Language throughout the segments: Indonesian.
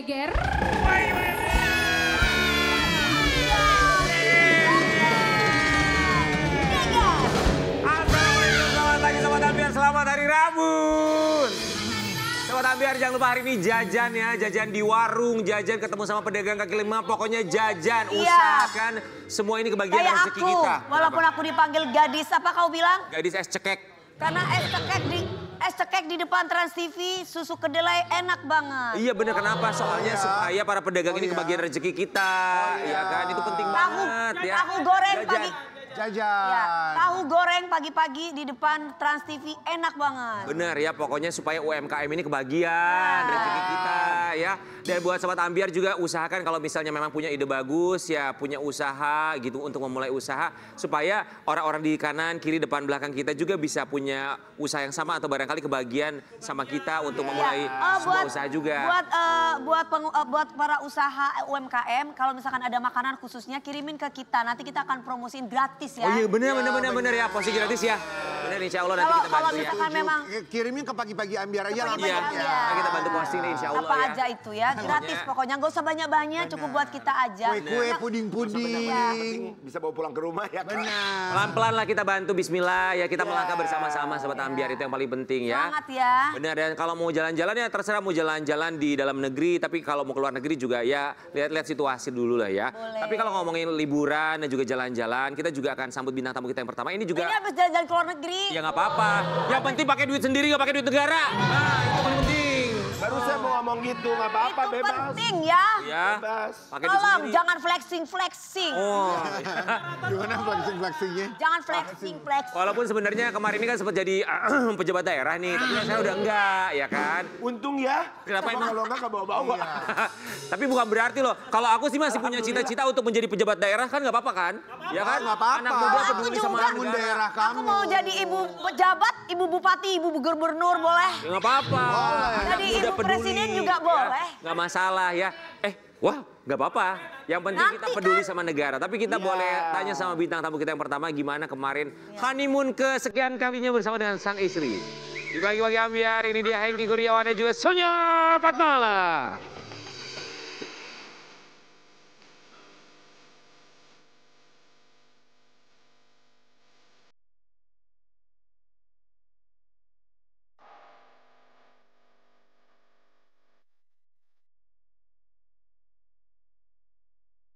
geger. Assalamualaikum, selamat pagi Sobat Ambiar, selamat hari Rabu. Sobat Ambiar jangan lupa hari ini jajan ya, jajan di warung, jajan ketemu sama pedagang kaki lima, pokoknya jajan. Usahakan semua ini kebagian Kayak rezeki aku, kita. walaupun aku dipanggil gadis, apa kau bilang? Gadis es cekek. Karena es cekek di depan Trans TV, susu kedelai enak banget. Iya bener, kenapa? Soalnya supaya para pedagang ini kebagian rezeki kita. Ya kan, itu penting banget ya. Tahu goreng Jajan. pagi. Jajan. Ya, tahu goreng pagi-pagi di depan Trans TV enak banget. Bener ya, pokoknya supaya UMKM ini kebagian rezeki kita ya. Dan buat Sobat Ambiar juga usahakan kalau misalnya memang punya ide bagus ya, punya usaha gitu untuk memulai usaha. Supaya orang-orang di kanan, kiri, depan, belakang kita juga bisa punya usaha yang sama atau barangkali kebagian sama kita untuk memulai sebuah usaha juga. Buat para usaha UMKM, kalau misalkan ada makanan khususnya kirimin ke kita. Nanti kita akan promosiin gratis ya. Oh iya bener ya, posisi gratis ya. Bener, insya Allah nanti kita Kalau bantu ya. misalkan memang Kirimin ke pagi-pagi Ambiar aja. Pagi-pagi Iya, Ambiar. kita bantu posting nih insya Allah apa ya. aja itu ya, gratis pokoknya. Nggak usah banyak-banyak, cukup buat kita aja. Kue-kue, puding-puding. Bisa bawa pulang ke rumah ya. Benar. Pelan-pelan lah kita bantu, bismillah ya, kita melangkah bersama-sama Sobat Ambiar, itu yang paling penting ya. Semangat ya. Benar, dan kalau mau jalan-jalan ya terserah mau jalan-jalan di dalam negeri, tapi kalau mau keluar negeri juga ya lihat-lihat situasi dulu lah ya. Boleh. Tapi kalau ngomongin liburan dan juga jalan-jalan, kita juga akan sambut bintang tamu kita yang pertama. Ini juga Ini habis jalan-jalan ke luar negeri. ya nggak apa-apa. Yang penting pakai duit sendiri, nggak pakai duit negara. Nah, itu paling penting. Baru saya mau ngomong gitu, nggak apa-apa, Itu bebas. penting ya. Ya, Bebas. pakai duit Tolong sendiri. jangan flexing. Oh, Gimana flexing-flexingnya? Jangan flexing. walaupun sebenarnya kemarin ini kan sempat jadi pejabat daerah nih, tapi saya udah enggak, ya kan? Untung ya. Kenapa emang? Kalau nggak bawa-bawa. Tapi bukan berarti loh, kalau aku sih masih punya cita-cita untuk menjadi pejabat daerah kan nggak apa-apa kan? Ya kan? Nggak apa-apa. Anak muda Aku peduli juga. sama Bangun negara. daerah kamu. Aku mau jadi ibu pejabat, ibu bupati, ibu gubernur boleh. Ya nggak apa-apa. Anak Jadi muda ibu peduli, presiden juga ya. boleh. Nggak masalah ya. Wah, nggak apa-apa. Yang penting kita Nanti peduli kan. sama negara. Tapi kita boleh tanya sama bintang tamu kita yang pertama gimana kemarin honeymoon kesekian kalinya bersama dengan sang istri. Di pagi-pagi Ambiar, ini dia Hengki Kurniawan dan juga Sonia Fatmala.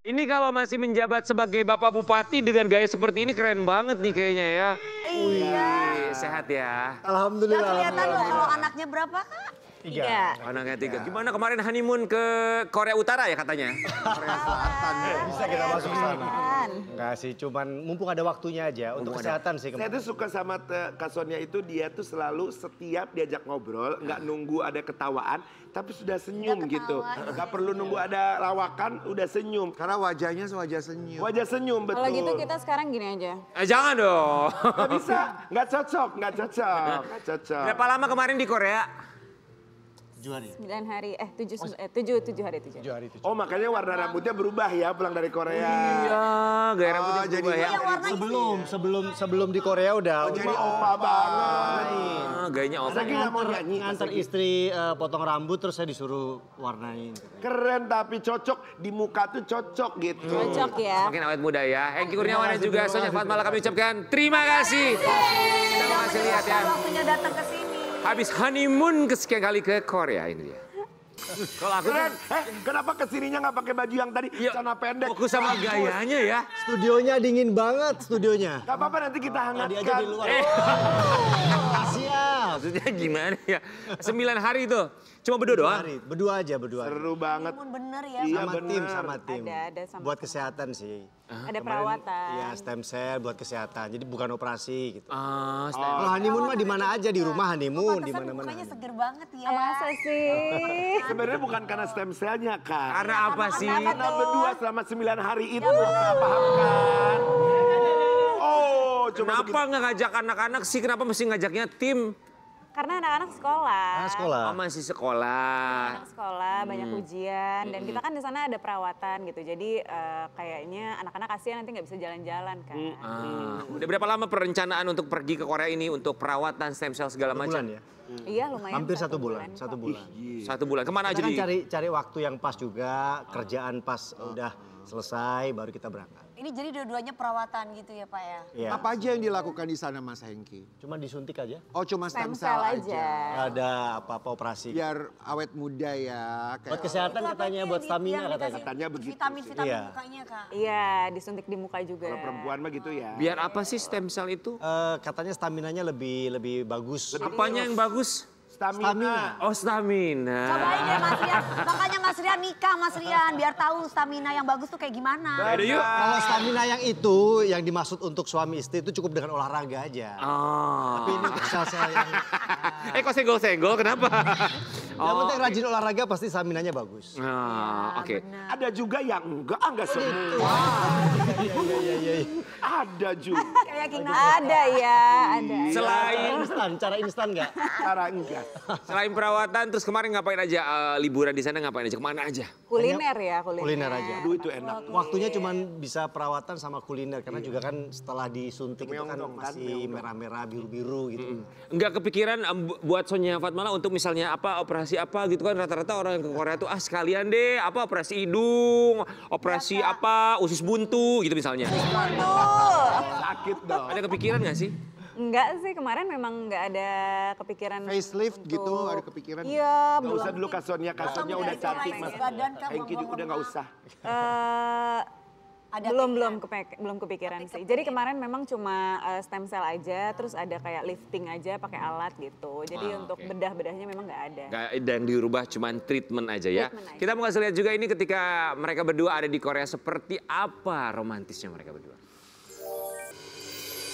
Ini kalau masih menjabat sebagai Bapak Bupati dengan gaya seperti ini keren banget nih kayaknya ya. Iya. Sehat ya. Gak Alhamdulillah. kelihatan loh kalau anaknya berapa kak? 3. Anaknya 3. Gimana kemarin honeymoon ke Korea Utara ya katanya? Korea Selatan. Bisa kita masuk ke sana. Enggak sih, cuman mumpung ada waktunya aja untuk kesehatan sih Saya kemarin. tuh suka sama Kak Sonia itu, dia tuh selalu setiap diajak ngobrol, nggak nunggu ada ketawaan, tapi sudah senyum Udah gitu. ketawa. Nggak perlu nunggu ada lawakan, udah senyum. Karena wajahnya wajah senyum. Wajah senyum, betul. Kalau gitu kita sekarang gini aja. Jangan dong. Nggak bisa, nggak cocok. Berapa lama kemarin di Korea? 7 hari. 9 hari, 7 hari. 7 hari itu. Oh makanya warna rambutnya berubah ya pulang dari Korea. Iya, gaya rambutnya jadi berubah ya. Sebelum di Korea udah Jadi opa banget. Gayanya opa. Lagi nggak mau nyanyi. nganter istri potong rambut terus saya disuruh warnain. Keren tapi cocok, di muka tuh cocok gitu. Cocok ya. Makin awet muda ya. Hengki Kurniawan dan juga Sonia Fatmala kami ucapkan terima kasih. Kita masih lihat ya. Waktunya datang ke sini. Habis honeymoon kesekian kali ke Korea ini dia. Kalau aku Keren. Kenapa kesininya nggak pakai baju yang tadi celana pendek? fokus sama gayanya ya. Studionya dingin banget studionya. Gak apa-apa nanti kita Tadi hangatkan. aja di luar. Siap. Maksudnya gimana ya? 9 hari itu. Cuma berdua doang. Berdua aja, berdua. Seru banget. Namun bener ya. Iya Sama bener. tim, sama tim. Ada sama. Buat kesehatan sih. Ada perawatan. Iya, stem cell buat kesehatan. Jadi bukan operasi gitu. Ah, Kalau honeymoon mah di mana aja, di rumah honeymoon, di Pantesan mana-mana. mukanya seger banget ya. Masa sih? Sebenarnya bukan karena stem cellnya Kak. karena apa sih? Karena berdua selama 9 hari itu. Kak, paham kan? Oh, cuma Kenapa nggak ngajak anak-anak sih? Kenapa mesti ngajaknya tim? Karena anak-anak sekolah. Sekolah. Oh, masih sekolah. Anak sekolah, banyak ujian. Dan kita kan di sana ada perawatan gitu. Jadi kayaknya anak-anak kasihan nanti nggak bisa jalan-jalan kan. Udah berapa lama perencanaan untuk pergi ke Korea ini untuk perawatan stem cell segala macam? Bulan ya? Iya lumayan. Hampir 1 bulan. kok. 1 bulan. 1 bulan. Kemana aja Kita kan di? cari waktu yang pas juga, kerjaan pas udah selesai, baru kita berangkat. Ini jadi dua-duanya perawatan gitu ya Pak ya? Iya. Apa aja yang dilakukan di sana Mas Hengki? Cuma disuntik aja. Oh cuma Stem stem cell cell aja. aja. Nggak ada apa-apa operasi. Biar awet muda ya. Buat kesehatan katanya, buat stamina katanya. Katanya begitu Vitamin-vitamin Iya. mukanya Kak. Iya, disuntik di muka juga. Kalau perempuan mah gitu ya. Biar apa sih stem cell itu? Katanya staminanya lebih bagus. Apanya yang bagus? Stamina. Oh, stamina. Cobain deh Mas Rian. Makanya Mas Rian nikah Mas Rian. Biar tahu stamina yang bagus tuh kayak gimana. Ayo yuk. Kalau stamina yang itu, yang dimaksud untuk suami istri itu cukup dengan olahraga aja. Oh. Tapi ini untuk sel-sel yang... Kok senggol-senggol? Kenapa? Yang penting rajin olahraga pasti staminanya bagus. Oke. Ada juga yang enggak semua. Iya. Ada juga. Kayak King Ada ya, ada. Cara instan nggak? Cara enggak. Selain perawatan, terus kemarin ngapain aja? Liburan di sana ngapain aja? Kemana aja? Kuliner ya, kuliner. Kuliner aja. Aduh itu enak. Waktunya cuma bisa perawatan sama kuliner karena juga kan setelah disuntik itu Meong kan dong, kan? masih Meong dong. merah-merah biru-biru gitu. Enggak kepikiran buat Sonia Fatmala untuk misalnya apa operasi apa gitu kan rata-rata orang yang ke Korea tuh sekalian deh apa operasi hidung, operasi apa usus buntu gitu misalnya. Sakit dong. Ada kepikiran nggak sih? Enggak sih, kemarin memang nggak ada kepikiran. Facelift gitu, untuk- ada kepikiran? Iya, Gak belum. usah dulu kasurnya udah cantik mas. badan Kak, Hengki juga udah gak usah. Eh, belum kepikiran sih. Jadi kemarin memang cuma stem cell aja, terus ada kayak lifting aja pakai alat gitu. Jadi untuk oke. bedah-bedahnya memang nggak ada. Nggak, dan dirubah cuman treatment aja ya. Treatment aja. Kita mau kasih lihat juga ini ketika mereka berdua ada di Korea seperti apa romantisnya mereka berdua.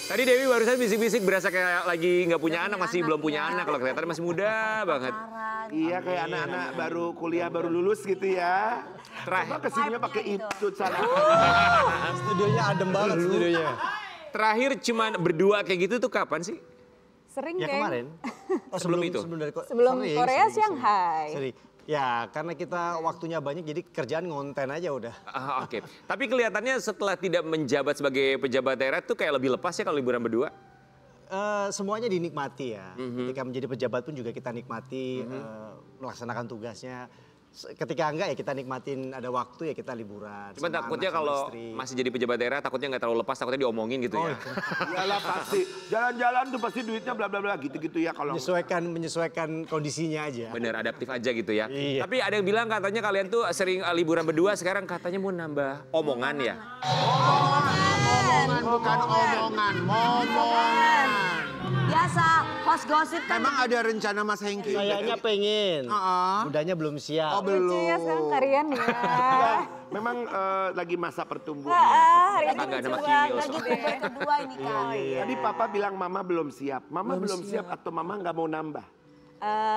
Tadi Dewi barusan bisik-bisik berasa kayak lagi nggak punya anak, masih belum punya anak. Kalau kelihatan masih muda banget. Iya kayak anak-anak baru kuliah baru lulus gitu ya. Coba kesininya pakai itu sana. Studionya adem banget studionya. Terakhir cuman berdua kayak gitu tuh kapan sih? Sering Ya Geng. kemarin. Oh, Sebelum itu? Sebelum sering, Korea sering. Shanghai. Sering. Ya karena kita waktunya banyak jadi kerjaan ngonten aja udah. Oke. Tapi kelihatannya setelah tidak menjabat sebagai pejabat daerah tuh kayak lebih lepas ya kalau liburan berdua. Semuanya dinikmati ya. Ketika menjadi pejabat pun juga kita nikmati melaksanakan tugasnya. Ketika enggak ya kita nikmatin ada waktu ya kita liburan. Cuman sama takutnya anak, sama kalau istri. masih jadi pejabat daerah takutnya nggak terlalu lepas, takutnya diomongin gitu ya. Iyalah pasti. Jalan-jalan tuh pasti duitnya bla bla bla gitu-gitu ya kalau. menyesuaikan kondisinya aja. Bener, adaptif aja gitu ya. Iya. Tapi ada yang bilang katanya kalian tuh sering liburan berdua, sekarang katanya mau nambah omongan ya. Omongan bukan omongan, momongan. Biasa, host gosip kan. Memang ada rencana Mas Hengki? Kayaknya pengen. Heeh. Mudanya belum siap. Oh belum. Lucu ya sekarang kalian ya. Memang lagi masa pertumbuhan. Hari ini Tetangga lucu sama banget Kimil Lagi soalnya. kumpul kedua ini Kak. Tadi papa bilang mama belum siap. Mama belum siap atau mama nggak mau nambah?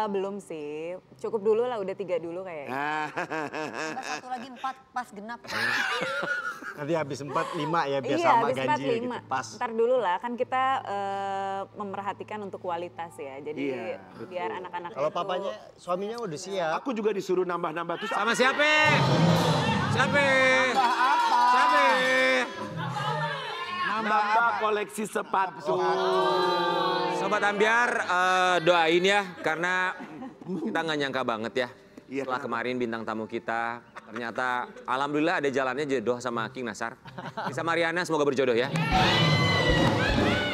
Belum sih, cukup dulu lah, udah 3 dulu kayaknya. Tambah satu lagi 4 pas genap. Nanti habis 4, 5 ya biar Iya, sama habis 4, ganjil 5. gitu. Pas. Ntar dulu lah, kan kita memerhatikan untuk kualitas ya. Jadi Iya, biar anak-anak Kalau itu- papanya, suaminya udah siap. Aku juga disuruh nambah-nambah terus. Sama siapa? Siapa? Siapa? Nambah koleksi sepatu. Sobat Ambiar doain ya karena kita nggak nyangka banget ya. Iya, Setelah kenapa? kemarin bintang tamu kita ternyata alhamdulillah ada jalannya jodoh sama King Nasar. Lisa Mariana semoga berjodoh ya.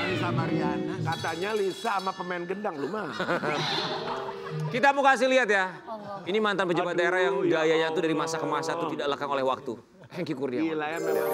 Lisa Mariana. Katanya Lisa sama pemain gendang lu mah. Kita mau kasih lihat ya. Ini mantan pejabat Aduh, daerah yang ya gayanya tuh dari Allah. masa ke masa tuh tidak lekang oleh waktu. Hengki Kurniawan. Gila ya memang.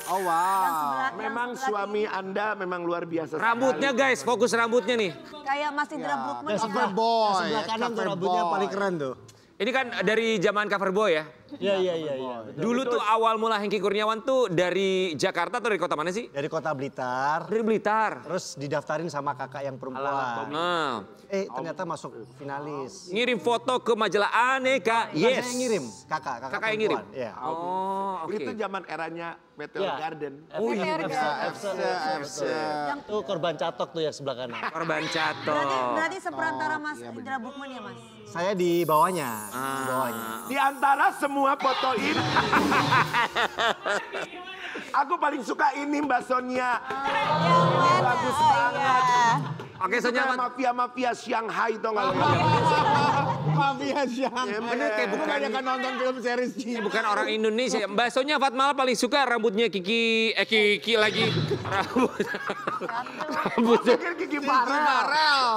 Oh wow. Memang suami Anda memang luar biasa. Rambutnya sekali. guys, fokus rambutnya nih. Kayak Mas Indra Brookman. Yang Cover boy. sebelah kanan tuh cover rambutnya boy. paling keren tuh. Ini kan dari zaman cover boy ya. Iya. Dulu tuh awal mula Hengki Kurniawan tuh dari Jakarta atau dari kota mana sih? Dari kota Blitar, Dari Blitar. terus didaftarin sama kakak yang perempuan. Nah, Ternyata masuk finalis. ngirim foto ke majalah Aneka. Bukan Yes. saya yang ngirim, kakak Kakak yang ngirim? perempuan. Iya. Oh, oke. Itu zaman eranya Meteor Iya. Garden. Oh iya. Itu korban catok tuh yang sebelah kanan. Korban cato. Berarti seperantara Mas Indra Bruggman ya Mas? Saya di bawahnya, di bawahnya. Di antara semua foto ini. Aku paling suka ini Mbak Sonia. Bagus banget. Oke, Itu Sonia. kayak mafia-mafia Shanghai tau gak lo? Mafia Syang. Bener kayak bukan. Kebanyakan nonton film series Ini Cina. bukan orang Indonesia. Mbak Sonia Fatmala paling suka rambutnya Kiki lagi. Rambutnya. Pikir Kiki Farel.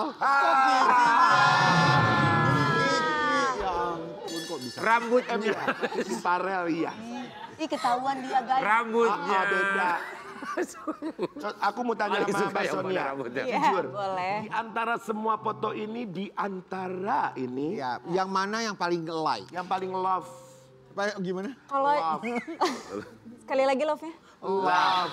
Ya ampun kok bisa. Rambutnya. Kiki Farel iya. Ih ketahuan dia guys. Rambutnya. Beda. Aku mau tanya Paling sama suka Mbak yang mana Sonia. rambutnya? Iya, Jujur. boleh. Di antara semua foto ini, di antara ini. Ya, yang mana yang paling like? Yang paling love. Gimana? Kalau sekali lagi love-nya. Love.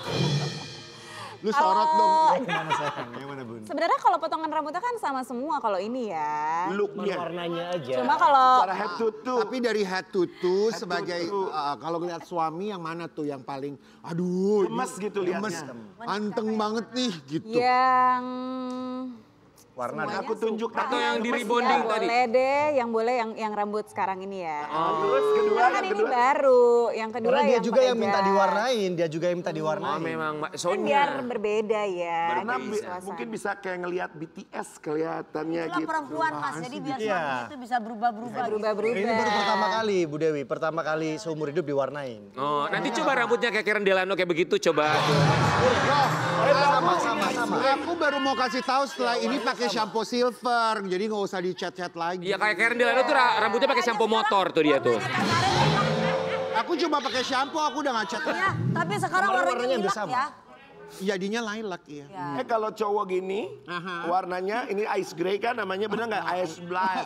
Lu sorot dong. Yang mana sayang? Yang mana Bun? Sebenarnya kalau potongan rambutnya kan sama semua kalau ini ya. Looknya. Warnanya aja. Cuma kalau Cara head to toe. Tapi dari head to toe Head to sebagai toe. kalau ngeliat suami yang mana tuh yang paling aduh Gemes ini gitu liatnya. anteng banget nih gitu. yang warna semuanya Aku tunjuk Atau yang di gemes rebonding ya. tadi. boleh deh, yang rambut sekarang ini ya. Terus kedua, Karena kan yang ini kedua. baru, yang kedua Karena dia yang juga yang minta pengejar. diwarnain, dia juga yang minta Oh, diwarnain. memang Mbak Kan Sonia. biar berbeda ya. Karena Suasana. mungkin bisa kayak ngelihat BTS kelihatannya Itulah gitu. perempuan Mas, jadi biar Iya. suami itu bisa berubah-berubah. gitu. Berubah-berubah. Ini baru pertama kali Bu Dewi, pertama kali seumur hidup diwarnain. Oh, nanti coba rambutnya kayak Karen Delano kayak begitu coba. Sama. Aku baru mau kasih tahu setelah ini pakai shampoo silver, jadi nggak usah dicat-cat lagi. Iya kayak Karen Delano tuh rambutnya pakai sampo motor tuh dia tuh. Aku cuma pakai shampoo, aku udah nggak cat. Iya, tapi sekarang Kemarin warnanya warnanya lilac bersama. ya. Jadinya lilac ya. Kalau cowok gini, warnanya ini ice gray kan namanya bener nggak? Ice black.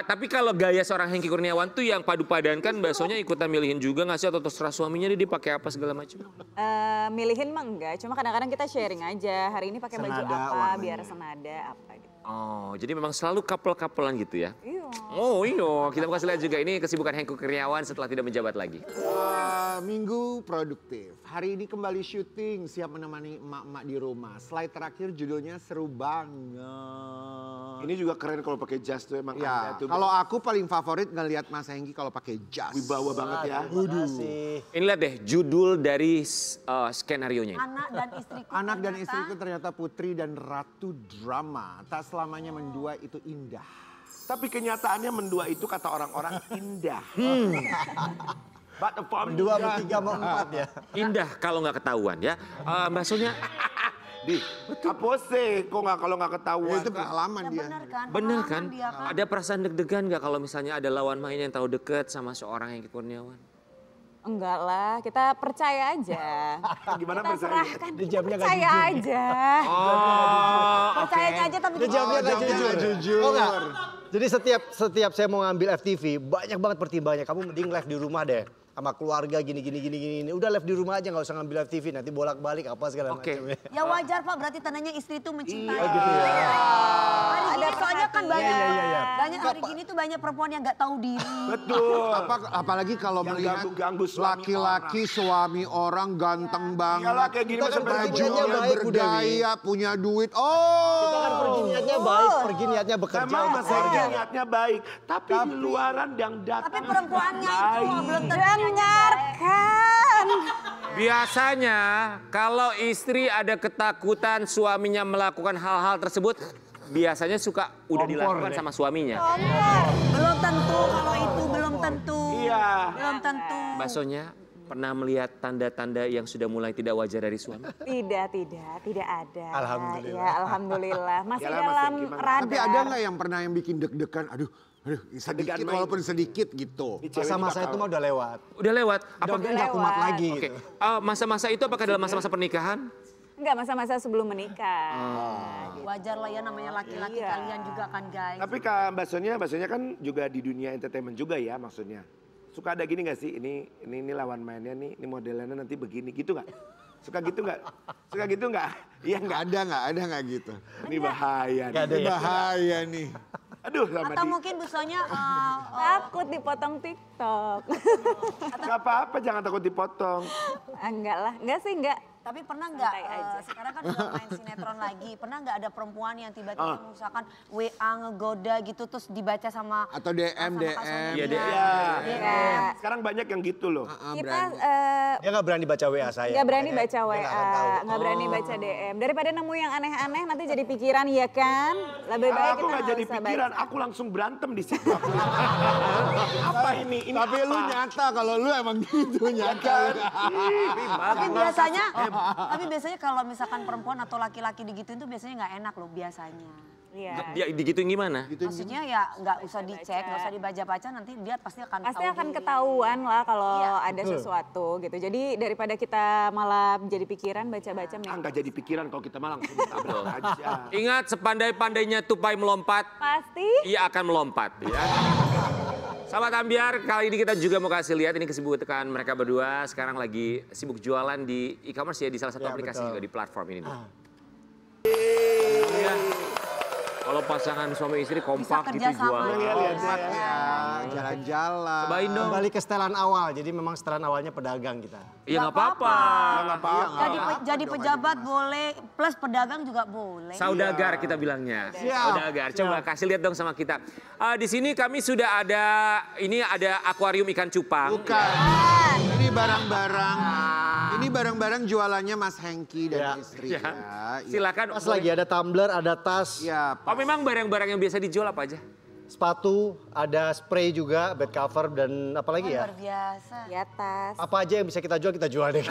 Tapi kalau gaya seorang Hengki Kurniawan tuh yang padu-padankan baksonya ikutan milihin juga nggak sih atau terserah suaminya dia pakai apa segala macam? Milihin mah enggak, cuma kadang-kadang kita sharing aja. Hari ini pakai baju Senada apa, warnanya. biar senada apa gitu. Oh, jadi memang selalu couple-couplean gitu ya? Iya. Oh iya, kita kasih lihat juga ini kesibukan Hengki Kurniawan setelah tidak menjabat lagi. Minggu produktif. Hari ini kembali syuting, siap menemani emak-emak di rumah. Slide terakhir judulnya seru banget. Ini juga keren kalau pakai jas tuh emang Ya, Anda tuh. kalau aku paling favorit ngelihat Mas Hengki kalau pakai jas. wibawa banget ya. Makasih. Ini lihat deh judul dari skenario-nya. Anak dan istriku. Anak dan ternyata- istriku ternyata putri dan ratu drama. Tak selamanya mendua itu indah. Tapi kenyataannya mendua itu kata orang-orang indah. But the formula- Dua, bertiga, mau empat ya. Indah kalau nggak ketahuan ya. Baksonya Di, kapose kok nggak kalau nggak ketahuan. Itu pengalaman Ya dia. benar kan? bener Pengalaman kan? dia kan? Ada perasaan deg-degan nggak kalau misalnya ada lawan main yang terlalu dekat sama seorang Hengki Kurniawan? Enggak lah, kita percaya aja. Gimana Kita percaya? serahkan, Dia jawabnya nggak percaya jujur. aja. Oh, Percayanya aja tapi Dia jawabnya nggak jawabnya jujur. nggak jujur. Oh enggak? Jadi setiap saya mau ngambil FTV, banyak banget pertimbangannya. Kamu mending live di rumah deh. Sama keluarga gini. Udah live di rumah aja, nggak usah ngambil FTV. Nanti bolak-balik apa segala Oke. macam. Ya wajar Pak, berarti tandanya istri itu mencintai. Oh gitu ya. Hari gini Ada soalnya kan banyak, Iya. banyak hari gini tuh banyak perempuan yang nggak tahu diri. Betul. Apalagi kalau Yang melihat ganggu-ganggu suami laki-laki suami orang ganteng banget. Iyalah, kayak gini Kita kan masa pergi baju. niatnya Bajunya baik, Bu Dewi. berdaya, punya duit. Oh. Kita kan pergi niatnya baik, pergi niatnya bekerja Memang untuk Mas keluarga. Hengki niatnya baik, tapi di luaran yang datang Tapi perempuannya itu baik. belum tentu. Dengarkan. Biasanya kalau istri ada ketakutan suaminya melakukan hal-hal tersebut, biasanya suka udah dilakukan sama suaminya. Belum tentu kalau itu belum tentu. Iya. Belum tentu. Baksonya pernah melihat tanda-tanda yang sudah mulai tidak wajar dari suami? Tidak ada. Alhamdulillah. Ya, alhamdulillah. Masih Yalah, Mas dalam Hengki, Mas. radar. Tapi ada nggak yang pernah yang bikin deg-degan? Aduh, sedikit Deg-degan main. walaupun sedikit gitu. Ini cewek Masa-masa juga itu tahu. mah udah lewat. Udah lewat. Udah nggak kumat lagi Oke, gitu. masa-masa itu apakah dalam masa-masa pernikahan? Enggak, masa-masa sebelum menikah. Gitu. Wajar lah ya namanya laki-laki Iya. kalian juga kan guys. Tapi Kak Mbak Sonia kan juga di dunia entertainment juga ya maksudnya. Suka ada gini gak sih, ini lawan mainnya nih, ini modelannya nanti begini, gitu gak? Suka gitu gak? Suka gitu gak? Iya gak? Ada nggak gitu? Ini bahaya nih. Ada ya? Bahaya nih. Aduh sama Atau mungkin Bu Sonia Takut dipotong TikTok. Gak apa-apa, jangan takut dipotong. Enggak lah, enggak sih enggak. tapi pernah nggak Santai aja. sekarang kan udah main sinetron lagi, pernah nggak ada perempuan yang tiba-tiba misalkan WA ngegoda gitu terus dibaca sama Atau DM, sama DM. Kak Sonia? Iya, DM. Iya. Sekarang banyak yang gitu loh. Kita Dia nggak berani baca WA saya. nggak berani makanya baca dia WA, nggak akan tahu. nggak berani baca DM. Daripada nemu yang aneh-aneh nanti jadi pikiran ya kan. Lebih baik Aku kita nggak jadi usah pikiran, baca. aku langsung berantem di situ. Apa ini? Ini Tapi apa? lu nyata kalau lu emang gitu nyata. Tapi biasanya kalau misalkan perempuan atau laki-laki digituin tuh biasanya nggak enak loh biasanya. Iya. Dia digituin gimana? Maksudnya ya nggak usah dicek, nggak usah dibaca-baca, nanti dia pasti akan Pasti tahu akan diri. ketahuan lah kalau Iya. ada sesuatu gitu. Jadi daripada kita malah jadi pikiran baca-baca. Nggak jadi pikiran kalau kita malah langsung tabrak aja. Ingat sepandai-pandainya tupai melompat, Pasti. ia akan melompat ya. Sahabat Ambiar, kali ini kita juga mau kasih lihat ini kesibukan mereka berdua sekarang lagi sibuk jualan di e-commerce ya di salah satu Ya, aplikasi betul. juga di platform ini. Iya. Kalau pasangan suami istri kompak gitu kerja sama. jualan. Iya, lihat Ya, jalan-jalan. Cobain dong. Kembali ke setelan awal, jadi memang setelan awalnya pedagang kita. Iya nggak apa-apa. Jadi pejabat boleh, plus pedagang juga boleh. Saudagar kita bilangnya. Saudagar. Coba kasih lihat dong sama kita. Di sini kami sudah ada, ini ada akuarium ikan cupang. Bukan. Ini barang-barang. Ini barang-barang jualannya Mas Hengki dan Ya. istri ya. Silakan. Pas lagi ada tumbler, ada tas, Ya, Oh memang barang-barang yang biasa dijual apa aja? sepatu, ada spray juga, bed cover dan apa lagi ya? Luar biasa. Di atas. Apa aja yang bisa kita jual deh.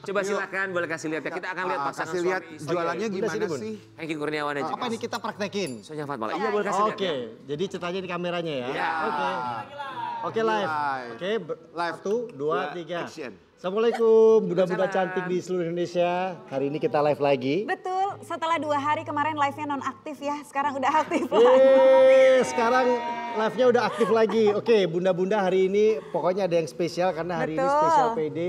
Coba silakan boleh kasih lihat ya. Kita akan lihat pasangan kasih lihat suami istri. jualannya Bunda, gimana sini, Bun. sih? Hengki Kurniawan aja. Apa ini kita praktekin? Sonya Fatmala. Iya boleh kasih lihat. Oke, ya. jadi ceritanya di kameranya ya. Ya. Oke live. Live. Oke, Live. 1, 2, 3. Action. Assalamualaikum, bunda-bunda cantik di seluruh Indonesia. Hari ini kita live lagi. Betul, setelah 2 hari kemarin live-nya non-aktif ya, sekarang udah aktif lagi. Sekarang live-nya udah aktif lagi. Oke, bunda-bunda hari ini pokoknya ada yang spesial karena hari ini Betul. spesial PD.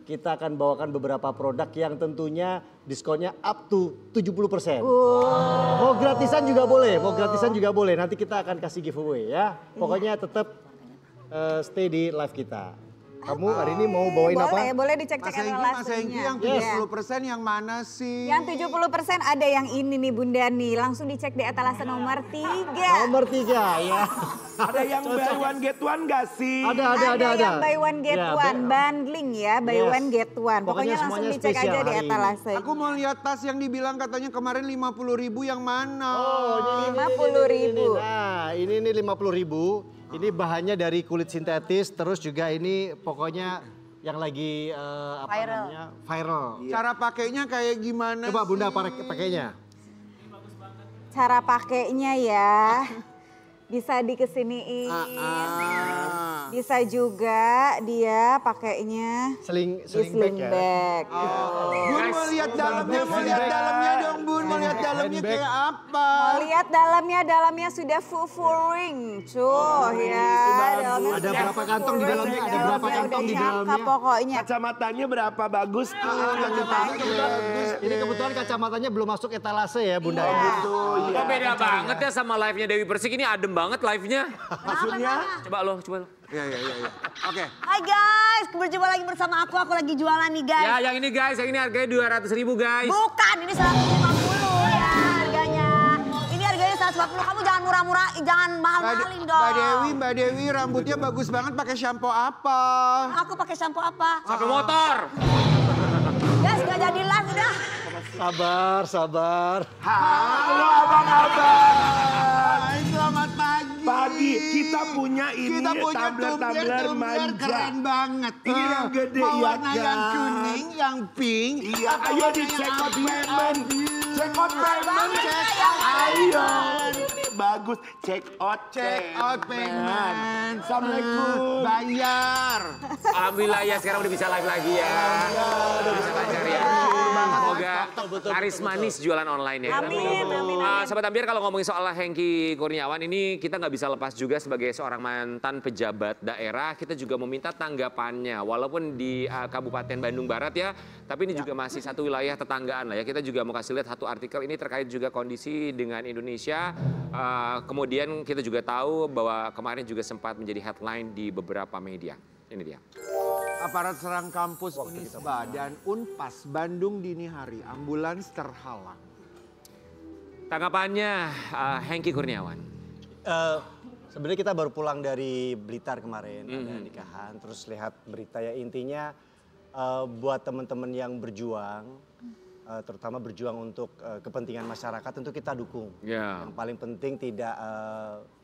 Kita akan bawakan beberapa produk yang tentunya diskonnya up to 70%. Mau gratisan juga boleh, Nanti kita akan kasih giveaway ya. Pokoknya tetap stay di live kita. Kamu hari ini mau bawain apa? Boleh dicek-cek Mas Hengki relasinya. yang 70% yang mana sih? Yang 70% ada yang ini nih Bunda nih, langsung dicek di etalase nomor 3. Nomor 3 ya. Ada yang buy one get one gak sih? Ada. yang buy one get Ya, one, bundling ya, buy Yes. one get one. Pokoknya Pokoknya langsung semuanya dicek spesial aja di hari ini. etalase. Aku mau lihat tas yang dibilang katanya kemarin 50.000 yang mana? Oh, 50.000. Nah, ini 50.000. Ini bahannya dari kulit sintetis, terus juga ini pokoknya yang lagi apa Viral. namanya? Viral. Cara pakainya kayak gimana? Coba sih? Bunda pakainya. Cara pakainya ya, bisa dikesiniin. Bisa juga dia pakainya Sling di bag sling ya. bag. Bun mau lihat dalamnya, dong Bun. Mau lihat dalamnya Handbag. kayak apa? Mau lihat dalamnya sudah full ring, cuy ya. Dalamnya Ada sudah berapa kantong di dalamnya? Ada berapa Dalamnya kantong di udah cakep dalamnya? pokoknya. Kacamatanya berapa bagus tuh? Ini kebetulan kacamatanya belum masuk etalase ya Bunda. Kok beda banget ya sama live-nya Dewi Persik, ini adem banget live-nya. Maksudnya? Coba lo. Iya. Oke. Hai guys, berjumpa lagi bersama aku lagi jualan nih guys. Ya yang ini guys, yang ini harganya 200.000 guys. Bukan, ini 150 ya harganya. Ini harganya 140, kamu jangan murah-murah, jangan mahal-mahalin dong. Mbak Dewi rambutnya bagus banget pakai shampoo apa? Aku pakai shampoo apa? Sampai motor. Guys, gak jadi live udah. Sabar. Halo abang-abang. Hai, selamat pagi. Pagi, kita punya ini Kita punya tumbler manja. keren banget. Ini yang gede Mau ya warna yang kan? kuning, yang pink. Iya, atau ayo warna di yang check out abi. payment. Check out payment. Ayo. Bagus, check out payment. Assalamualaikum. Bayar. Alhamdulillah ya sekarang udah bisa live lagi ya. Udah bisa lancar ya. Semoga laris manis jualan online ya. Amin, amin, amin. Sobat Ambiar, kalau ngomongin soal Hengky Kurniawan ini kita nggak bisa lepas juga sebagai seorang mantan pejabat daerah. Kita juga meminta tanggapannya. Walaupun di Kabupaten Bandung Barat ya, tapi ini juga masih satu wilayah tetanggaan lah ya. Kita juga mau kasih lihat satu artikel ini terkait juga kondisi dengan Indonesia. Kemudian kita juga tahu bahwa kemarin juga sempat menjadi headline di beberapa media. Ini dia. Aparat serang kampus Unisba dan Unpas Bandung dini hari, ambulans terhalang. Tanggapannya Hengky Kurniawan. Sebenarnya kita baru pulang dari Blitar kemarin, ada nikahan, terus lihat berita ya intinya buat teman-teman yang berjuang, terutama berjuang untuk kepentingan masyarakat tentu kita dukung. Ya. Yang paling penting tidak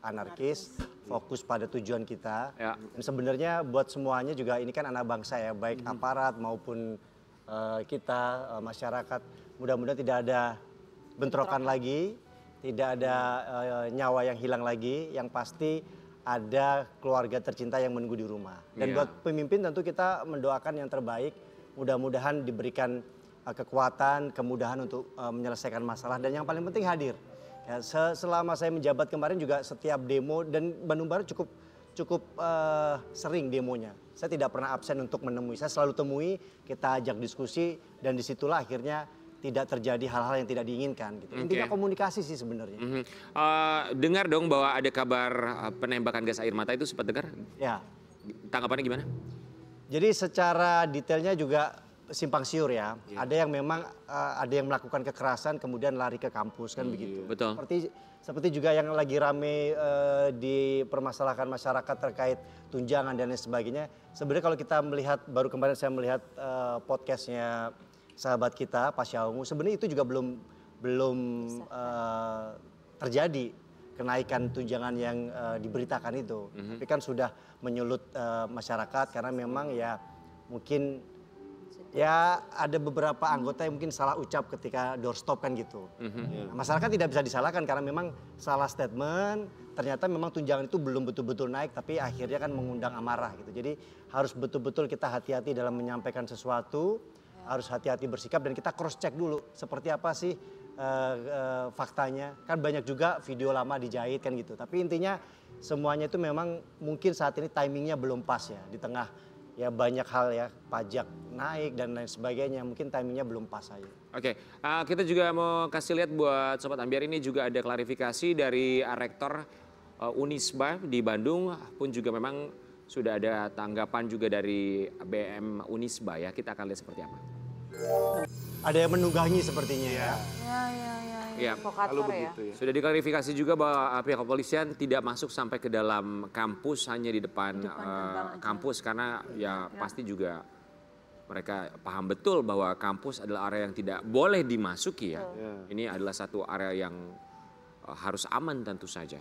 anarkis, fokus pada tujuan kita. Ya. Dan sebenarnya buat semuanya juga ini kan anak bangsa ya, baik aparat maupun kita masyarakat. Mudah-mudahan tidak ada bentrokan lagi, tidak ada nyawa yang hilang lagi. Yang pasti ada keluarga tercinta yang menunggu di rumah. Dan buat pemimpin tentu kita mendoakan yang terbaik. Mudah-mudahan diberikan kekuatan, kemudahan untuk menyelesaikan masalah. Dan yang paling penting hadir. Ya, selama saya menjabat kemarin juga setiap demo dan Bandung Barat cukup sering demonya. Saya tidak pernah absen untuk menemui. Saya selalu temui, kita ajak diskusi dan disitulah akhirnya tidak terjadi hal-hal yang tidak diinginkan. Gitu. Intinya komunikasi sih sebenarnya. Dengar dong bahwa ada kabar penembakan gas air mata itu sempat dengar? Ya. Tanggapannya gimana? Jadi secara detailnya juga simpang siur ya. Ada yang memang ada yang melakukan kekerasan kemudian lari ke kampus kan begitu. Betul. Seperti juga yang lagi rame dipermasalahkan masyarakat terkait tunjangan dan lain sebagainya. Sebenarnya kalau kita melihat, baru kemarin saya melihat podcastnya sahabat kita Pak Syaungu, sebenarnya itu juga belum terjadi kenaikan tunjangan yang diberitakan itu. Tapi kan sudah menyulut masyarakat karena memang ya mungkin ya ada beberapa anggota yang mungkin salah ucap ketika doorstop kan gitu. Nah, masyarakat tidak bisa disalahkan karena memang salah statement, ternyata memang tunjangan itu belum betul-betul naik tapi akhirnya kan mengundang amarah gitu. Jadi harus betul-betul kita hati-hati dalam menyampaikan sesuatu, harus hati-hati bersikap dan kita cross check dulu seperti apa sih faktanya. Kan banyak juga video lama dijahit kan gitu. Tapi intinya semuanya itu memang mungkin saat ini timingnya belum pas ya di tengah ya banyak hal ya, pajak naik dan lain sebagainya, mungkin timingnya belum pas aja. Oke, kita juga mau kasih lihat buat Sobat Ambiar ini juga ada klarifikasi dari Rektor Unisba di Bandung pun juga memang sudah ada tanggapan juga dari BM Unisba ya, kita akan lihat seperti apa. Ada yang menunggangi sepertinya ya. Ya, Provokator ya. sudah diklarifikasi juga bahwa pihak kepolisian tidak masuk sampai ke dalam kampus, hanya di depan kampus karena ya pasti juga mereka paham betul bahwa kampus adalah area yang tidak boleh dimasuki ya. Ini adalah satu area yang harus aman tentu saja.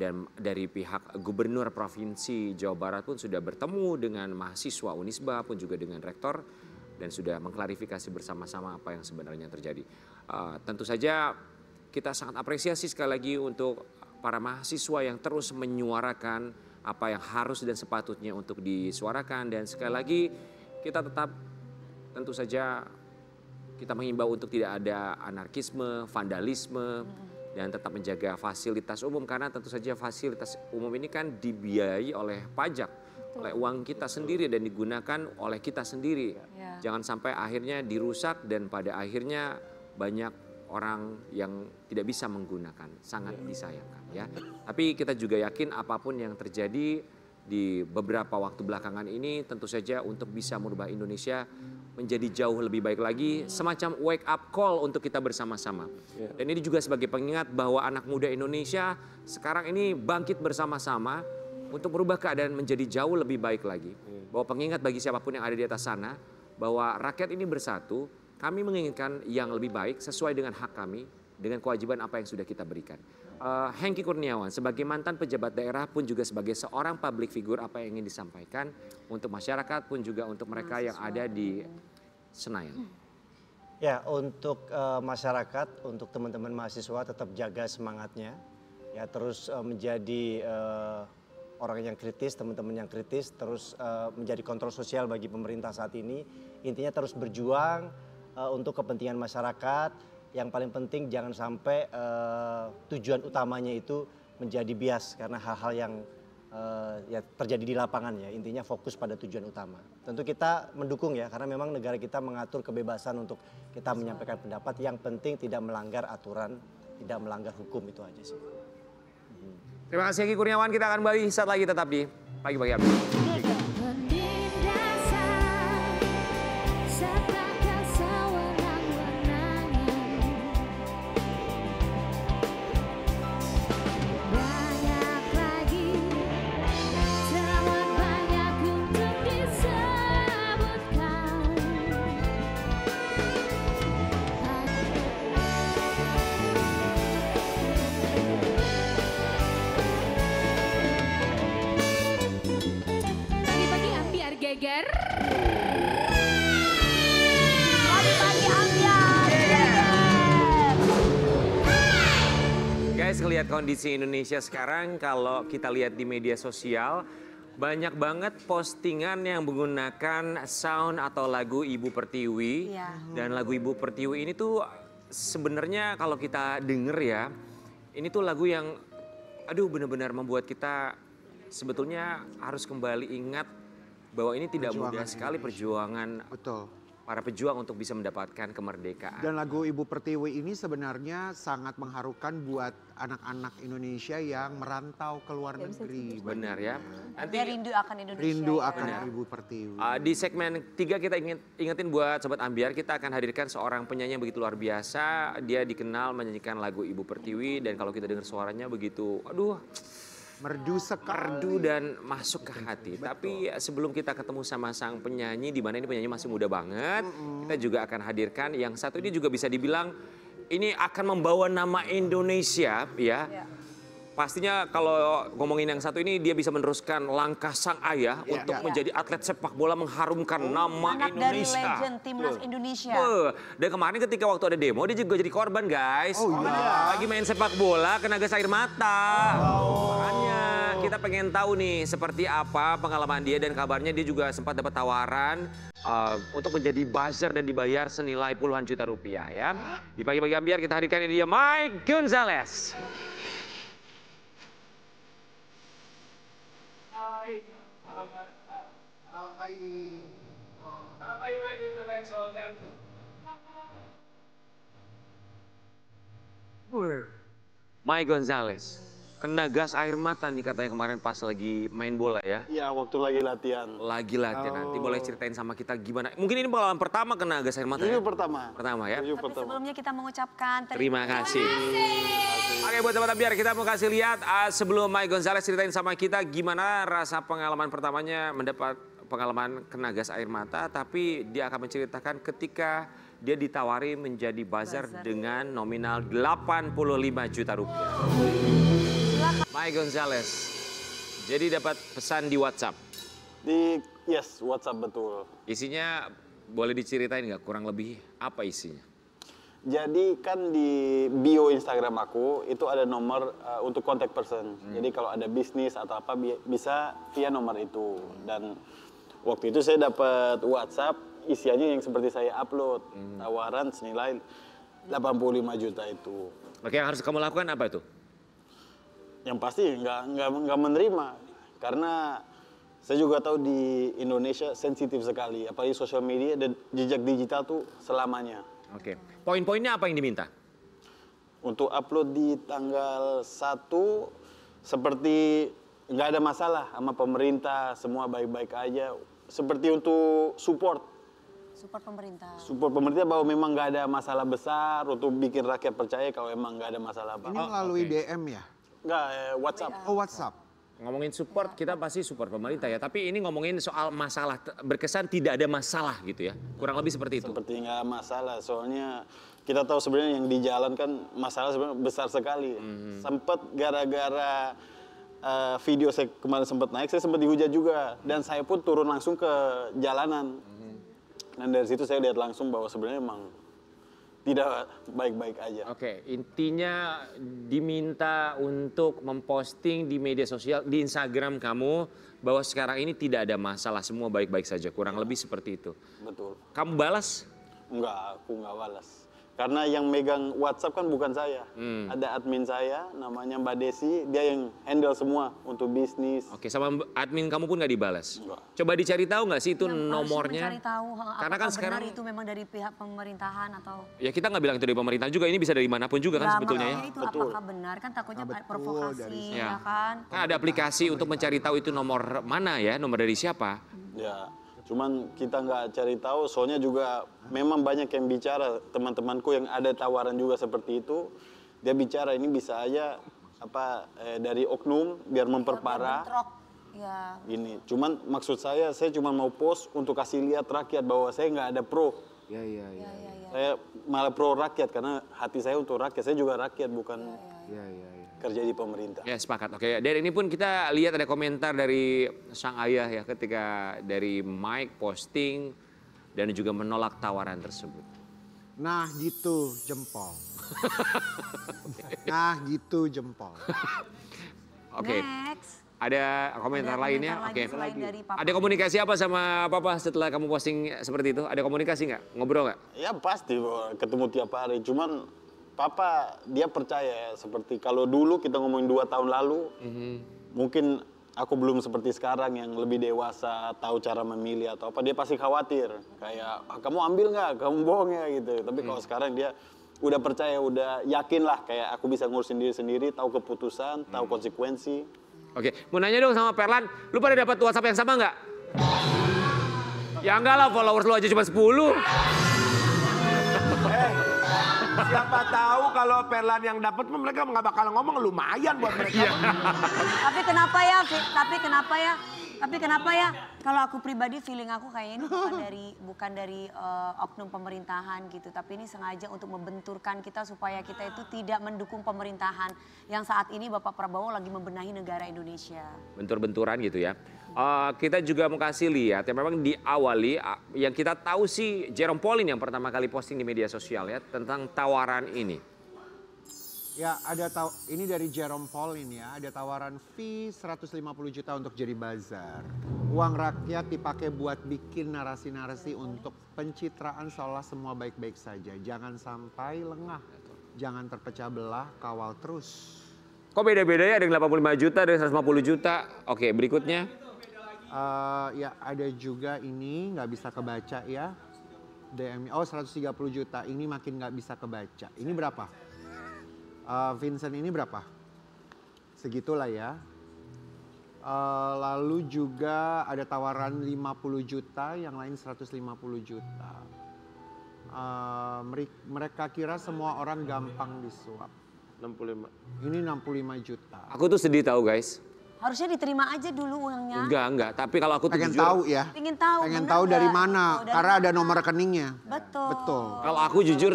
Dan dari pihak Gubernur Provinsi Jawa Barat pun sudah bertemu dengan mahasiswa Unisba pun juga dengan rektor dan sudah mengklarifikasi bersama-sama apa yang sebenarnya terjadi. Tentu saja kita sangat apresiasi sekali lagi untuk para mahasiswa yang terus menyuarakan apa yang harus dan sepatutnya untuk disuarakan. Dan sekali lagi kita tetap tentu saja kita menghimbau untuk tidak ada anarkisme, vandalisme, dan tetap menjaga fasilitas umum. Karena tentu saja fasilitas umum ini kan dibiayai oleh pajak, oleh uang kita sendiri dan digunakan oleh kita sendiri. Jangan sampai akhirnya dirusak dan pada akhirnya banyak orang yang tidak bisa menggunakan, sangat disayangkan ya. Tapi kita juga yakin apapun yang terjadi di beberapa waktu belakangan ini tentu saja untuk bisa merubah Indonesia menjadi jauh lebih baik lagi, semacam wake up call untuk kita bersama-sama. Dan ini juga sebagai pengingat bahwa anak muda Indonesia sekarang ini bangkit bersama-sama untuk merubah keadaan menjadi jauh lebih baik lagi. Bahwa pengingat bagi siapapun yang ada di atas sana, bahwa rakyat ini bersatu, kami menginginkan yang lebih baik sesuai dengan hak kami, dengan kewajiban apa yang sudah kita berikan. Hengky Kurniawan sebagai mantan pejabat daerah pun juga sebagai seorang public figure, apa yang ingin disampaikan untuk masyarakat pun juga untuk mereka yang ada di Senayan. Ya, untuk masyarakat, untuk teman-teman mahasiswa tetap jaga semangatnya. Ya, terus menjadi orang yang kritis, teman-teman yang kritis, terus menjadi kontrol sosial bagi pemerintah saat ini. Intinya terus berjuang, untuk kepentingan masyarakat. Yang paling penting jangan sampai tujuan utamanya itu menjadi bias karena hal-hal yang ya terjadi di lapangan ya. Intinya fokus pada tujuan utama. Tentu kita mendukung ya karena memang negara kita mengatur kebebasan untuk kita menyampaikan pendapat. Yang penting tidak melanggar aturan, tidak melanggar hukum, itu aja sih. Terima kasih Egy Kurniawan, kita akan kembali saat lagi tetap di Pagi-Pagi Update. Pagi-pagi ambiar geger. Pagi-pagi ambiar. Guys, ngelihat kondisi Indonesia sekarang, kalau kita lihat di media sosial, banyak banget postingan yang menggunakan sound atau lagu Ibu Pertiwi. Iya. Dan lagu Ibu Pertiwi ini tuh sebenarnya kalau kita denger ya, ini tuh lagu yang aduh benar-benar membuat kita sebetulnya harus kembali ingat bahwa ini tidak mudah sekali perjuangan Betul. para pejuang untuk bisa mendapatkan kemerdekaan. Dan lagu Ibu Pertiwi ini sebenarnya sangat mengharukan buat anak-anak Indonesia yang merantau ke luar negeri. Benar ya. Nanti Dia rindu akan Indonesia. Rindu ya. akan Ibu Pertiwi. di segmen 3 kita ingetin buat Sobat Ambiar, kita akan hadirkan seorang penyanyi yang begitu luar biasa. Dia dikenal menyanyikan lagu Ibu Pertiwi dan kalau kita dengar suaranya begitu, aduh, Merdu sekali. merdu dan masuk ke hati. Tapi sebelum kita ketemu sama sang penyanyi, di mana ini penyanyi masih muda banget, kita juga akan hadirkan yang satu ini juga bisa dibilang ini akan membawa nama Indonesia ya. Pastinya kalau ngomongin yang satu ini dia bisa meneruskan langkah sang ayah untuk menjadi atlet sepak bola mengharumkan nama Anak dari Indonesia. legend timnas Indonesia. Dan kemarin ketika waktu ada demo dia juga jadi korban guys. Lagi main sepak bola kena gas air mata. Makanya kita pengen tahu nih seperti apa pengalaman dia dan kabarnya dia juga sempat dapat tawaran untuk menjadi buzzer dan dibayar senilai puluhan juta rupiah ya. Di Pagi-Pagi Ambiar kita hadirkan ini dia Mike Gonzalez. Mike Gonzalez, kena gas air mata nih katanya kemarin pas lagi main bola ya. Iya, waktu lagi latihan. Lagi latihan, nanti boleh ceritain sama kita gimana. Mungkin ini pengalaman pertama kena gas air mata Itu ya? pertama. Pertama ya? Itu Tapi pertama. sebelumnya kita mengucapkan Terima kasih. Oke buat Sobat Ambiar kita mau kasih lihat sebelum Mike Gonzalez ceritain sama kita gimana rasa pengalaman pertamanya mendapat pengalaman kena gas air mata. Tapi dia akan menceritakan ketika dia ditawari menjadi buzzer dengan nominal 85 juta rupiah. Mike Gonzalez, jadi dapat pesan di WhatsApp. Yes, WhatsApp betul. Isinya boleh diceritain nggak kurang lebih apa isinya? Jadi kan di bio Instagram aku itu ada nomor untuk contact person. Jadi kalau ada bisnis atau apa bisa via nomor itu. Dan waktu itu saya dapat WhatsApp isiannya yang seperti saya upload. Tawaran senilai 85 juta itu. Oke, yang harus kamu lakukan apa itu? Yang pasti nggak menerima. Karena saya juga tahu di Indonesia sensitif sekali. Apalagi sosial media dan jejak digital tuh selamanya. Oke, poin-poinnya apa yang diminta? Untuk upload di tanggal 1 seperti nggak ada masalah sama pemerintah, semua baik-baik aja. Seperti untuk support pemerintah. Support pemerintah bahwa memang nggak ada masalah besar untuk bikin rakyat percaya kalau emang nggak ada masalah apa. Ini melalui DM ya? Nggak, WhatsApp. Oh WhatsApp. Ngomongin support, kita pasti support pemerintah ya. Tapi ini ngomongin soal masalah, berkesan tidak ada masalah gitu ya. Kurang lebih seperti itu. Seperti nggak masalah, soalnya kita tahu sebenarnya yang di jalan kan masalah sebenarnya besar sekali. Sempat gara-gara video saya kemarin sempat naik, saya sempat dihujat juga. Dan saya pun turun langsung ke jalanan. Dan dari situ saya lihat langsung bahwa sebenarnya emang tidak baik-baik aja. Oke, intinya diminta untuk memposting di media sosial, di Instagram kamu, bahwa sekarang ini tidak ada masalah, semua baik-baik saja. Kurang lebih seperti itu. Betul. Kamu balas? Enggak, aku nggak balas. Karena yang megang WhatsApp kan bukan saya. Ada admin saya, namanya Mbak Desi, dia yang handle semua untuk bisnis. Oke, sama admin kamu pun nggak dibalas. Enggak. Coba dicari tahu nggak sih itu Yang harusnya nomornya? mencari tahu Karena apakah kan sekarang benar itu memang dari pihak pemerintahan atau ya kita nggak bilang itu dari pemerintah juga, ini bisa dari manapun juga kan sebetulnya ya. makanya itu apakah benar kan takutnya betul, provokasi dari Ya. ya kan. Kan ada aplikasi untuk mencari tahu itu nomor mana ya, nomor dari siapa. Ya, cuman kita nggak cari tahu, soalnya juga memang banyak yang bicara, teman-temanku yang ada tawaran juga seperti itu, dia bicara ini bisa aja dari oknum biar memperparah. Bentrok. Ya. Ini, cuman maksud saya cuma mau post untuk kasih lihat rakyat bahwa saya nggak ada pro. Ya. Saya malah pro rakyat karena hati saya untuk rakyat, saya juga rakyat bukan Ya. kerja di pemerintah. Ya sepakat, oke. Dan ini pun kita lihat ada komentar dari sang ayah ya ketika dari Mike posting dan juga menolak tawaran tersebut. Nah gitu jempol. Nah gitu jempol. Oke, Next. ada komentar Ada lainnya? komentar Oke. lagi selain dari Papa. Ada komunikasi apa sama Papa setelah kamu posting seperti itu? Ada komunikasi nggak? Ngobrol nggak? Ya pasti ketemu tiap hari, cuman Papa dia percaya seperti kalau dulu kita ngomongin 2 tahun lalu, mungkin aku belum seperti sekarang yang lebih dewasa, tahu cara memilih atau apa, dia pasti khawatir. Kayak, kamu ambil nggak, kamu bohong ya gitu. Tapi kalau sekarang dia udah percaya, udah yakin lah kayak aku bisa ngurusin diri sendiri, tahu keputusan, tahu konsekuensi. Oke, mau nanya dong sama Perlan, lu pada dapat WhatsApp yang sama nggak? Ya enggak lah, followers lu aja cuma 10. Siapa tahu kalau Perlan yang dapat mereka nggak bakal ngomong, lumayan buat mereka. Tapi kenapa ya? Tapi kenapa ya? Kalau aku pribadi feeling aku kayaknya ini bukan dari oknum pemerintahan gitu, tapi ini sengaja untuk membenturkan kita supaya kita itu tidak mendukung pemerintahan yang saat ini Bapak Prabowo lagi membenahi negara Indonesia. Bentur-benturan gitu ya. Kita juga mau kasih lihat ya, memang diawali yang kita tahu sih Jerome Pauline yang pertama kali posting di media sosial ya tentang tawaran ini. Ya ini dari Jerome Pauline ya, ada tawaran fee 150 juta untuk jadi bazar. Uang rakyat dipakai buat bikin narasi-narasi untuk pencitraan seolah semua baik-baik saja. Jangan sampai lengah, jangan terpecah belah, kawal terus. Kok beda-beda ya, ada yang 85 juta, ada yang 150 juta. Oke, berikutnya. Ya ada juga ini nggak bisa kebaca ya. DM, 130 juta, ini makin nggak bisa kebaca. Ini berapa? Vincent ini berapa? Segitulah ya. Lalu juga ada tawaran 50 juta, yang lain 150 juta. Mereka kira semua orang gampang disuap. 65. Ini 65 juta. Aku tuh sedih tahu guys. Harusnya diterima aja dulu uangnya. Enggak. Tapi kalau aku tuh Pengen jujur, tahu ya? Pengen tahu. Pengen bener tahu nggak? dari mana? Tahu dari Karena ada mana? nomor rekeningnya. Betul. kalau aku jujur,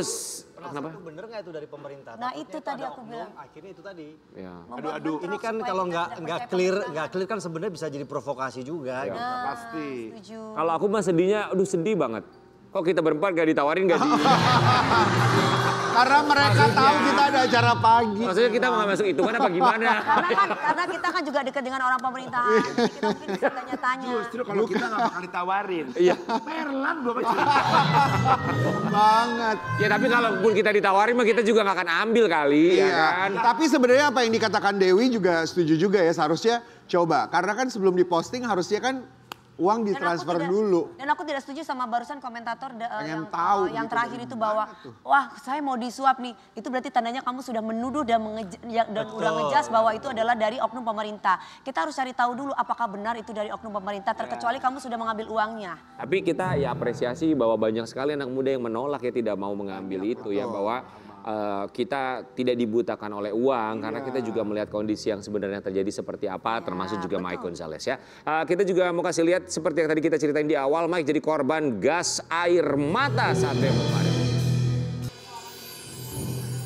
kenapa? Itu bener nggak itu dari pemerintah? Nah, Takutnya itu tadi ada aku oknum, bilang. Akhirnya itu tadi. Ya. Aduh. Ini kan kalau nggak clear kan sebenarnya bisa jadi provokasi juga. gitu. Pasti. Setuju. Kalau aku mah sedihnya, aduh sedih banget. Kok kita berempat gak ditawarin gak di... Karena mereka tahu kita ada acara pagi. Maksudnya kita mau masuk hitungan apa gimana? Karena kita kan juga dekat dengan orang pemerintahan. Jadi kita mungkin bisa tanya-tanya. Justru kalau kita nggak bakal ditawarin. Iya. Perlan gua kecil. Banget. Ya tapi kalaupun kita ditawarin mah kita juga gak akan ambil kali, ya kan? Tapi sebenarnya apa yang dikatakan Dewi juga setuju juga ya. Seharusnya coba. Karena kan sebelum diposting harusnya kan uang ditransfer dulu. Dan aku tidak setuju sama barusan komentator Pengen tahu yang gitu terakhir dari itu bahwa mana tuh? wah saya mau disuap nih. Itu berarti tandanya kamu sudah menuduh dan udah ngejas bahwa itu adalah dari oknum pemerintah. Kita harus cari tahu dulu apakah benar itu dari oknum pemerintah terkecuali kamu sudah mengambil uangnya. Tapi kita ya apresiasi bahwa banyak sekali anak muda yang menolak ya tidak mau mengambil itu ya. Bahwa kita tidak dibutakan oleh uang karena kita juga melihat kondisi yang sebenarnya terjadi seperti apa termasuk juga Mike Gonzalez ya. Kita juga mau kasih lihat seperti yang tadi kita ceritain di awal, Mike jadi korban gas air mata saat demo kemarin.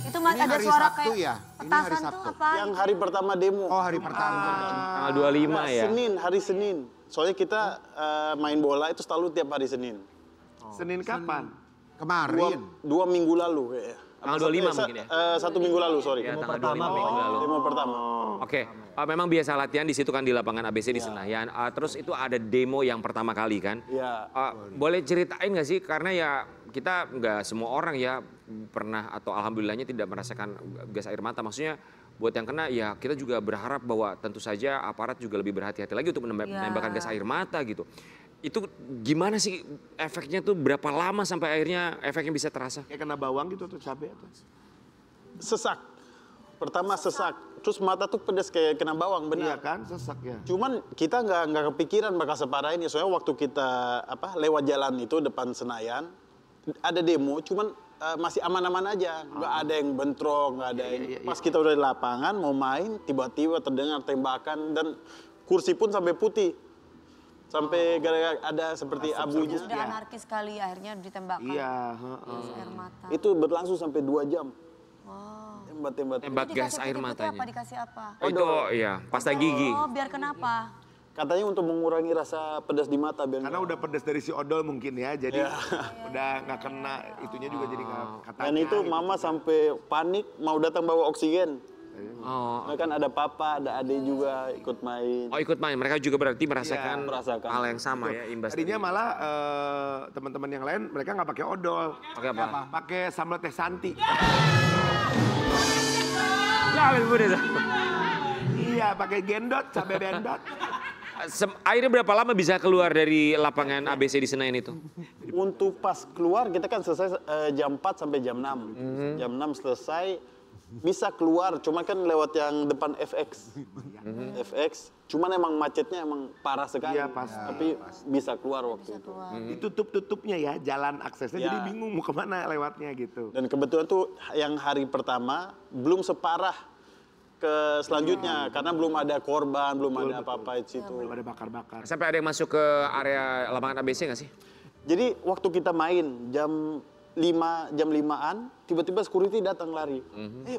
Itu Ini ada hari suara Sabtu kayak ya? Ini hari petasan tuh Sabtu. apa? Yang hari pertama demo. Oh hari pertama. Tanggal 25 ya. Hari Senin. Soalnya kita main bola itu selalu tiap hari Senin. Senin kapan? Kemarin. Dua minggu lalu kayaknya. Tanggal 25 mungkin ya? 1 minggu lalu, sorry. Ya, tanggal 25 minggu lalu. Demo pertama. Oke, memang biasa latihan di situ kan di lapangan ABC di Senayan. Terus itu ada demo yang pertama kali kan? Iya. Boleh ceritain nggak sih? Karena ya kita nggak semua orang ya pernah atau alhamdulillahnya tidak merasakan gas air mata. Maksudnya buat yang kena ya kita juga berharap bahwa tentu saja aparat juga lebih berhati-hati lagi untuk menembakkan gas air mata gitu. Itu gimana sih efeknya tuh, berapa lama sampai akhirnya efeknya bisa terasa? Kayak kena bawang gitu atau cabai atau? Sesak. Pertama sesak, terus mata tuh pedas kayak kena bawang, Iya benar. kan, sesak ya. Cuman kita nggak kepikiran bakal separah ini. Soalnya waktu kita lewat jalan itu depan Senayan, ada demo, cuman masih aman-aman aja. Nggak ada yang bentrok, nggak ada yang... Pas kita udah di lapangan, mau main, tiba-tiba terdengar tembakan dan kursi pun sampai putih. Sampai gara-gara ada seperti abunya. Sudah anarkis sekali, akhirnya ditembakkan. Iya. Gas air mata. Itu berlangsung sampai 2 jam. Wow. Tembak gas Dikasih air putih-putih matanya. apa, dikasih apa? Itu ya pasta gigi. Oh, biar kenapa? Katanya untuk mengurangi rasa pedas di mata. Biar Karena udah pedas dari si odol mungkin ya, jadi udah nggak kena itunya juga jadi nggak katanya. Dan itu mama sampai panik mau datang bawa oksigen. Oh, Nah, kan ada papa, ada adik juga ikut main. oh ikut main. Mereka juga berarti merasakan, merasakan. hal yang sama ya, imbas. Tadinya malah teman-teman yang lain mereka nggak pakai odol. Pakai apa? Pakai sambal teh santi. Lah, bener. Iya, pakai gendot, cabai bendot. Akhirnya berapa lama bisa keluar dari lapangan ABC di Senayan itu? Untuk pas keluar kita kan selesai jam 4 sampai jam 6. Jam 6 selesai bisa keluar, cuma kan lewat yang depan FX. FX, cuman emang macetnya emang parah sekali. Iya, pasti. Tapi bisa keluar waktu itu. Ditutup-tutupnya ya, jalan aksesnya Ya. jadi bingung mau kemana lewatnya gitu. Dan kebetulan tuh yang hari pertama belum separah ke selanjutnya karena belum ada korban, belum ada apa-apa di situ. Belum ada bakar-bakar. Sampai ada yang masuk ke area lapangan ABC nggak sih? Jadi waktu kita main jam 5-an, tiba-tiba security datang lari.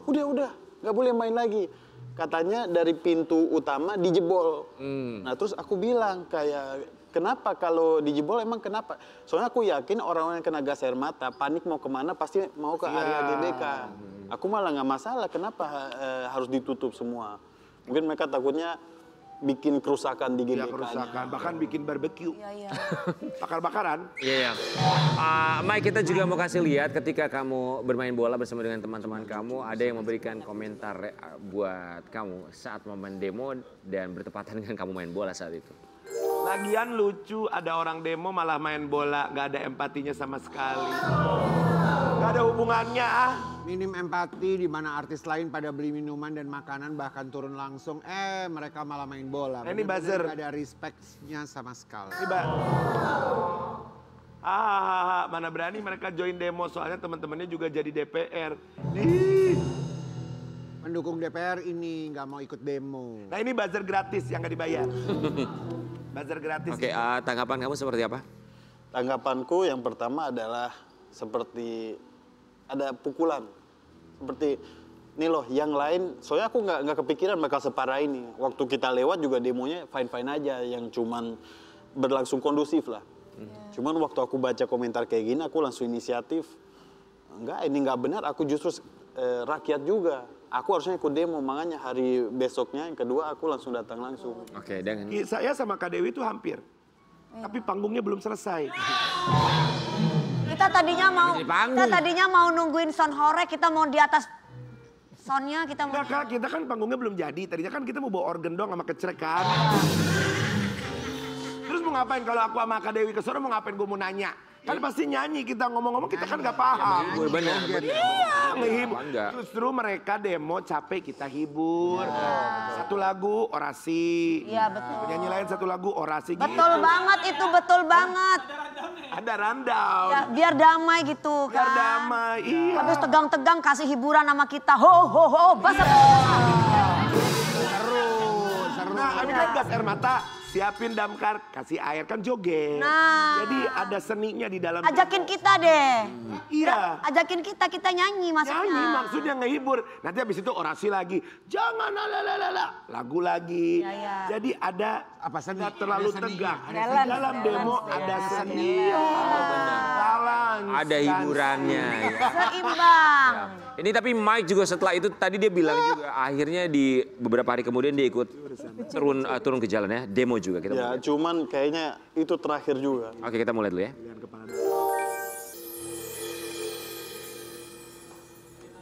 Udah, nggak boleh main lagi. Katanya dari pintu utama dijebol. Nah terus aku bilang kayak, kenapa kalau dijebol emang kenapa? Soalnya aku yakin orang-orang yang kena gas air mata, panik mau kemana pasti mau ke area GBK. Aku malah nggak masalah, kenapa harus ditutup semua? Mungkin mereka takutnya bikin kerusakan di Iya, GBK. kerusakan, bahkan bikin barbeque. Iya. Bakar-bakaran. Iya. Mike, kita juga mau kasih lihat ketika kamu bermain bola bersama dengan teman-teman kamu, ada yang memberikan komentar buat kamu saat momen demo dan bertepatan dengan kamu main bola saat itu. Lagian lucu, ada orang demo malah main bola, gak ada empatinya sama sekali. Gak ada hubungannya ah. Minim empati di mana artis lain pada beli minuman dan makanan bahkan turun langsung. Mereka malah main bola. Ini Bener-bener buzzer. nggak ada respect-nya sama sekali. Tiba. Mana berani mereka join demo soalnya teman-temannya juga jadi DPR. Pendukung DPR ini nggak mau ikut demo. Nah ini buzzer gratis yang gak dibayar. Buzzer gratis. Oke, tanggapan kamu seperti apa? Tanggapanku yang pertama adalah seperti ada pukulan. Seperti nih loh yang lain, soalnya aku nggak kepikiran bakal separah ini. Waktu kita lewat juga demonya fine-fine aja, yang cuman berlangsung kondusif lah. Cuman waktu aku baca komentar kayak gini, aku langsung inisiatif. Enggak, ini nggak benar, aku justru rakyat juga. Aku harusnya ikut demo, makanya hari besoknya yang kedua aku langsung datang langsung. Oke, dan Saya sama Kak Dewi itu hampir. Tapi panggungnya belum selesai. Kita tadinya mau nungguin sound horek, kita mau di atas soundnya, kita mau. Enggak Kak, kita kan panggungnya belum jadi. Tadinya kan kita mau bawa organ dong sama kecrek kan. Terus mau ngapain kalau aku sama Kak Dewi ke sono mau ngapain, gue mau nanya. Kan pasti nyanyi, kita ngomong-ngomong kita kan gak paham. benar. Iya, ngehibur. Enggak. Justru mereka demo capek, kita hibur. Satu lagu orasi. Iya, betul. Penyanyi lain satu lagu orasi gitu. Betul banget itu, betul banget. Ada rundown. Ya, biar damai gitu Biar kan. damai, iya. Habis tegang-tegang kasih hiburan sama kita. Ho ho ho, basah. Seru. Nah, ini kan gas air mata, siapin damkar, kasih air, kan joget. Nah. Jadi ada seninya di dalam. Ajakin kita deh. Iya. Ajakin kita nyanyi maksudnya. Nyanyi maksudnya ngehibur. Nanti habis itu orasi lagi. Jangan lalalala. Lagu lagi. Iya, iya. Jadi ada Apa seni? nggak terlalu Ada seni. tegang. Ada Di seni. dalam demo ada seni. Ada hiburannya. Ya. Seimbang. Ini tapi Mike juga setelah itu tadi dia bilang juga akhirnya di beberapa hari kemudian dia ikut turun ke jalan ya, demo juga kita. Ya, cuman kayaknya itu terakhir juga. Oke, kita mulai dulu ya.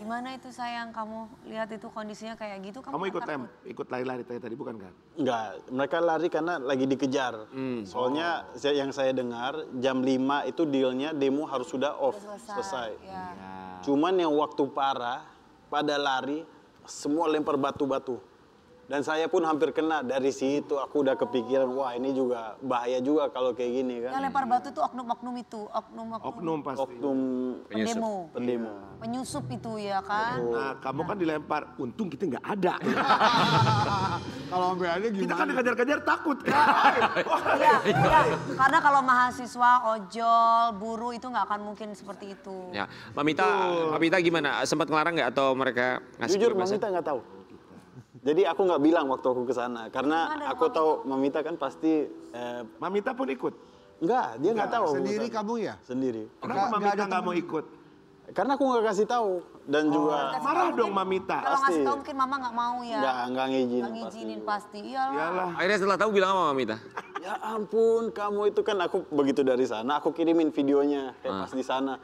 Gimana itu sayang, kamu lihat itu kondisinya kayak gitu, kamu Kamu nggak ikut takut? ikut lari-lari tadi bukan kan? Enggak, mereka lari karena lagi dikejar. Soalnya yang saya dengar jam 5 itu dealnya demo harus sudah off, selesai. Ya. Cuman yang waktu parah, pada lari, semua lempar batu-batu. Dan saya pun hampir kena. Dari situ aku udah kepikiran, wah ini juga bahaya juga kalau kayak gini kan. Yang lempar batu tuh oknum-oknum itu, Oknum pasti. Oknum pendemo. pendemo. Penyusup itu ya kan. Nah, kamu kan dilempar, untung kita nggak ada. Kalau sampai ada Kita gimana? kan dikejar-kejar takut kan. Iya. Karena kalau mahasiswa, ojol, buruh itu nggak akan mungkin seperti itu. Ya, Mamita gimana? Sempat ngelarang nggak atau mereka ngasih Jujur kebebasan? Mamita nggak tahu. Jadi aku nggak bilang waktu aku ke sana. Karena aku tahu Mamita kan pasti... Mamita pun ikut. Enggak, dia nggak tahu. Sendiri kamu ya? Sendiri. Kenapa Nggak Mamita ada nggak mau ikut? Karena aku nggak kasih tahu. Dan juga... Marah dong Mamita. Kalau ngasih Pasti. tahu mungkin mama nggak mau ya. Nggak ngizinin. Nggak ngizinin pasti. Iyalah. Iyalah. Akhirnya setelah tahu bilang apa Mamita? Ya ampun, kamu itu kan aku begitu dari sana, aku kirimin videonya pas di sana.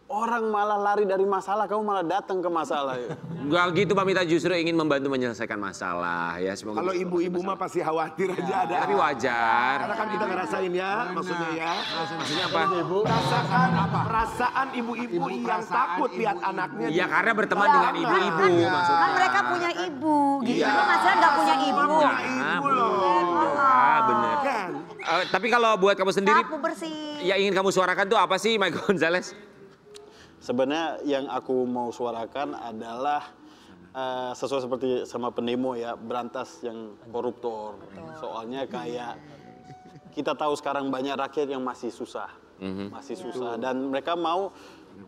Orang malah lari dari masalah, kamu malah datang ke masalah. Enggak gitu, Mamita justru ingin membantu menyelesaikan masalah ya. Semoga Kalau ibu-ibu mah pasti khawatir aja ada. tapi wajar. Karena kan kita ngerasain ya, maksudnya ya. Maksudnya apa? Perasaan ibu-ibu yang takut lihat anaknya. Ya karena berteman dengan ibu-ibu maksudnya. Kan mereka punya ibu, gitu. Kan Mas nggak punya ibu. Ibu loh. Ah, bener. Kan? Tapi kalau buat kamu sendiri, Sapu bersih. yang ingin kamu suarakan tuh apa sih, Mike Gonzalez? Sebenarnya yang aku mau suarakan adalah sesuai seperti sama pendemo ya, berantas yang koruptor. Soalnya kayak kita tahu sekarang banyak rakyat yang masih susah. Masih susah dan mereka mau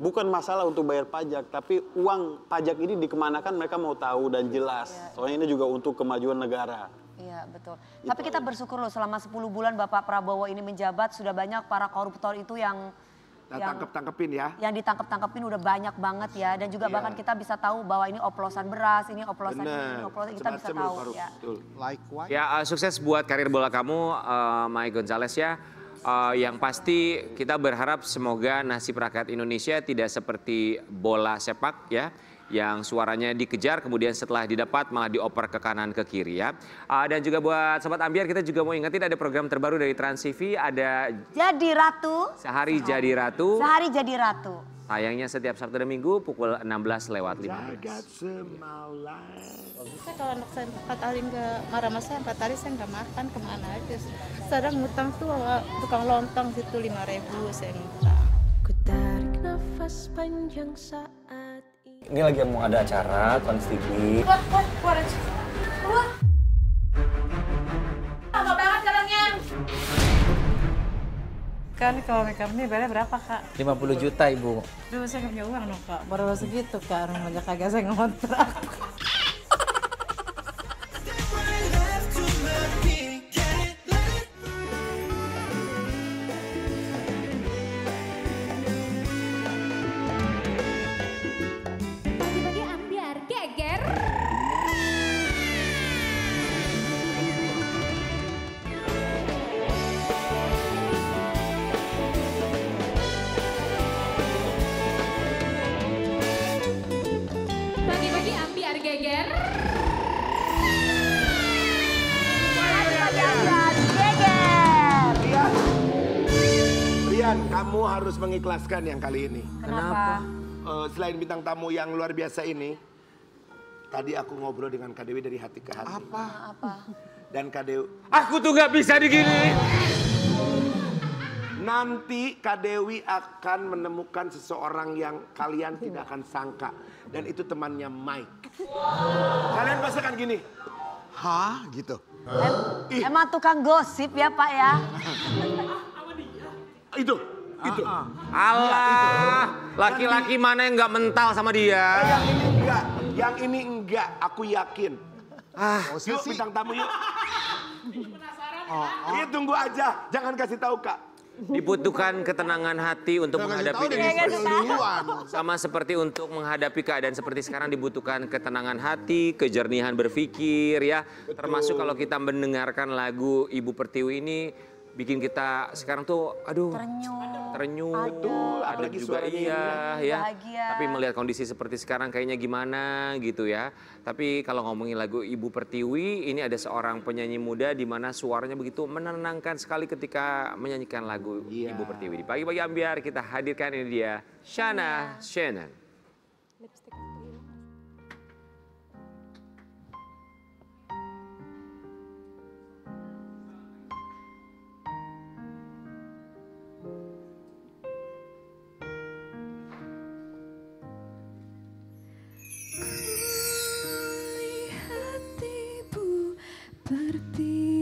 bukan masalah untuk bayar pajak, tapi uang pajak ini dikemanakan mereka mau tahu dan jelas. Soalnya ini juga untuk kemajuan negara. Iya betul. Tapi kita bersyukur loh selama 10 bulan Bapak Prabowo ini menjabat sudah banyak para koruptor itu yang Tangkep-tangkepin ya. yang ditangkep-tangkepin udah banyak banget ya dan juga bahkan kita bisa tahu bahwa ini oplosan beras, ini oplosan ini, oplosan kita bisa tahu ya. Likewise. Ya sukses buat karir bola kamu, Mike Gonzalez ya. Yang pasti kita berharap semoga nasib rakyat Indonesia tidak seperti bola sepak ya. Yang suaranya dikejar kemudian setelah didapat malah dioper ke kanan ke kiri ya. Dan juga buat Sobat Ambiar kita juga mau ingetin ada program terbaru dari Trans TV, ada Jadi Ratu. Sehari Jadi Ratu. Sehari Jadi Ratu. Tayangnya setiap Sabtu dan Minggu pukul 16:15. Jagat semalam. Saya kalau anak saya batalin ke marah mas saya 4 hari saya nggak makan kemana aja. Sedang ngutang tuh tukang lontong situ 5.000 saya ngutang. Ku tarik nafas panjang saat ini lagi mau ada acara Trans TV. Keluar aja. Keluar. Lama banget jalannya. Kan kalau makeup ini bayarnya berapa kak? 50 juta ibu. Duh saya nggak punya uang dong kak. Baru segitu kak, rumahnya kagak saya ngontrak. Pagi-pagi ambiar geger. Pagi-pagi ambiar geger. Rian, kamu harus mengikhlaskan yang kali ini. Kenapa? Selain bintang tamu yang luar biasa ini, tadi aku ngobrol dengan Kak Dewi dari hati ke hati. Apa? Dan Kak Dewi, Aku tuh nggak bisa digini. nanti Kak Dewi akan menemukan seseorang yang kalian tidak akan sangka. Dan itu temannya Mike. Kalian pasti akan gini. Hah gitu. Emang tukang gosip ya Pak ya? Itu. Allah, laki-laki mana yang nggak mental sama dia? Yang ini enggak, aku yakin. Yuk bintang tamu yuk. Iya tunggu aja, jangan kasih tahu Kak. Dibutuhkan ketenangan hati untuk menghadapi ini. Sama seperti untuk menghadapi keadaan seperti sekarang dibutuhkan ketenangan hati, kejernihan berpikir ya. Termasuk kalau kita mendengarkan lagu Ibu Pertiwi ini bikin kita sekarang tuh aduh terenyuh. Betul, Ada apalagi juga suaranya ya. bahagia. Tapi melihat kondisi seperti sekarang kayaknya gimana gitu ya. Tapi kalau ngomongin lagu Ibu Pertiwi, ini ada seorang penyanyi muda di mana suaranya begitu menenangkan sekali ketika menyanyikan lagu Ibu Pertiwi. Di Pagi-pagi Ambiar kita hadirkan ini dia Shana Shannon. Pertiwi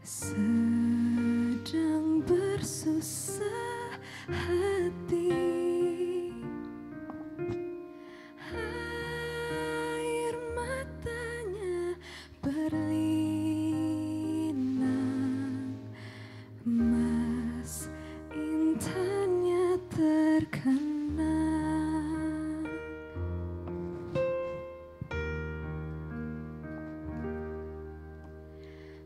sedang bersusah hati, air matanya berlinang, mas intannya terkenang.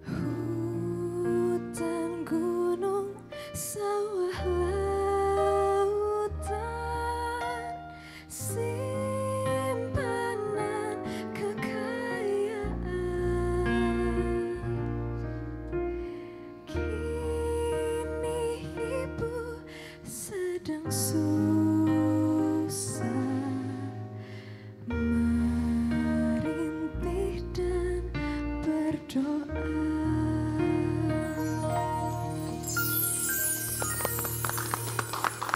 Hutan, gunung, sawah, lautan, simpanan kekayaan. Kini ibu sedang susah merintih dan berdoa.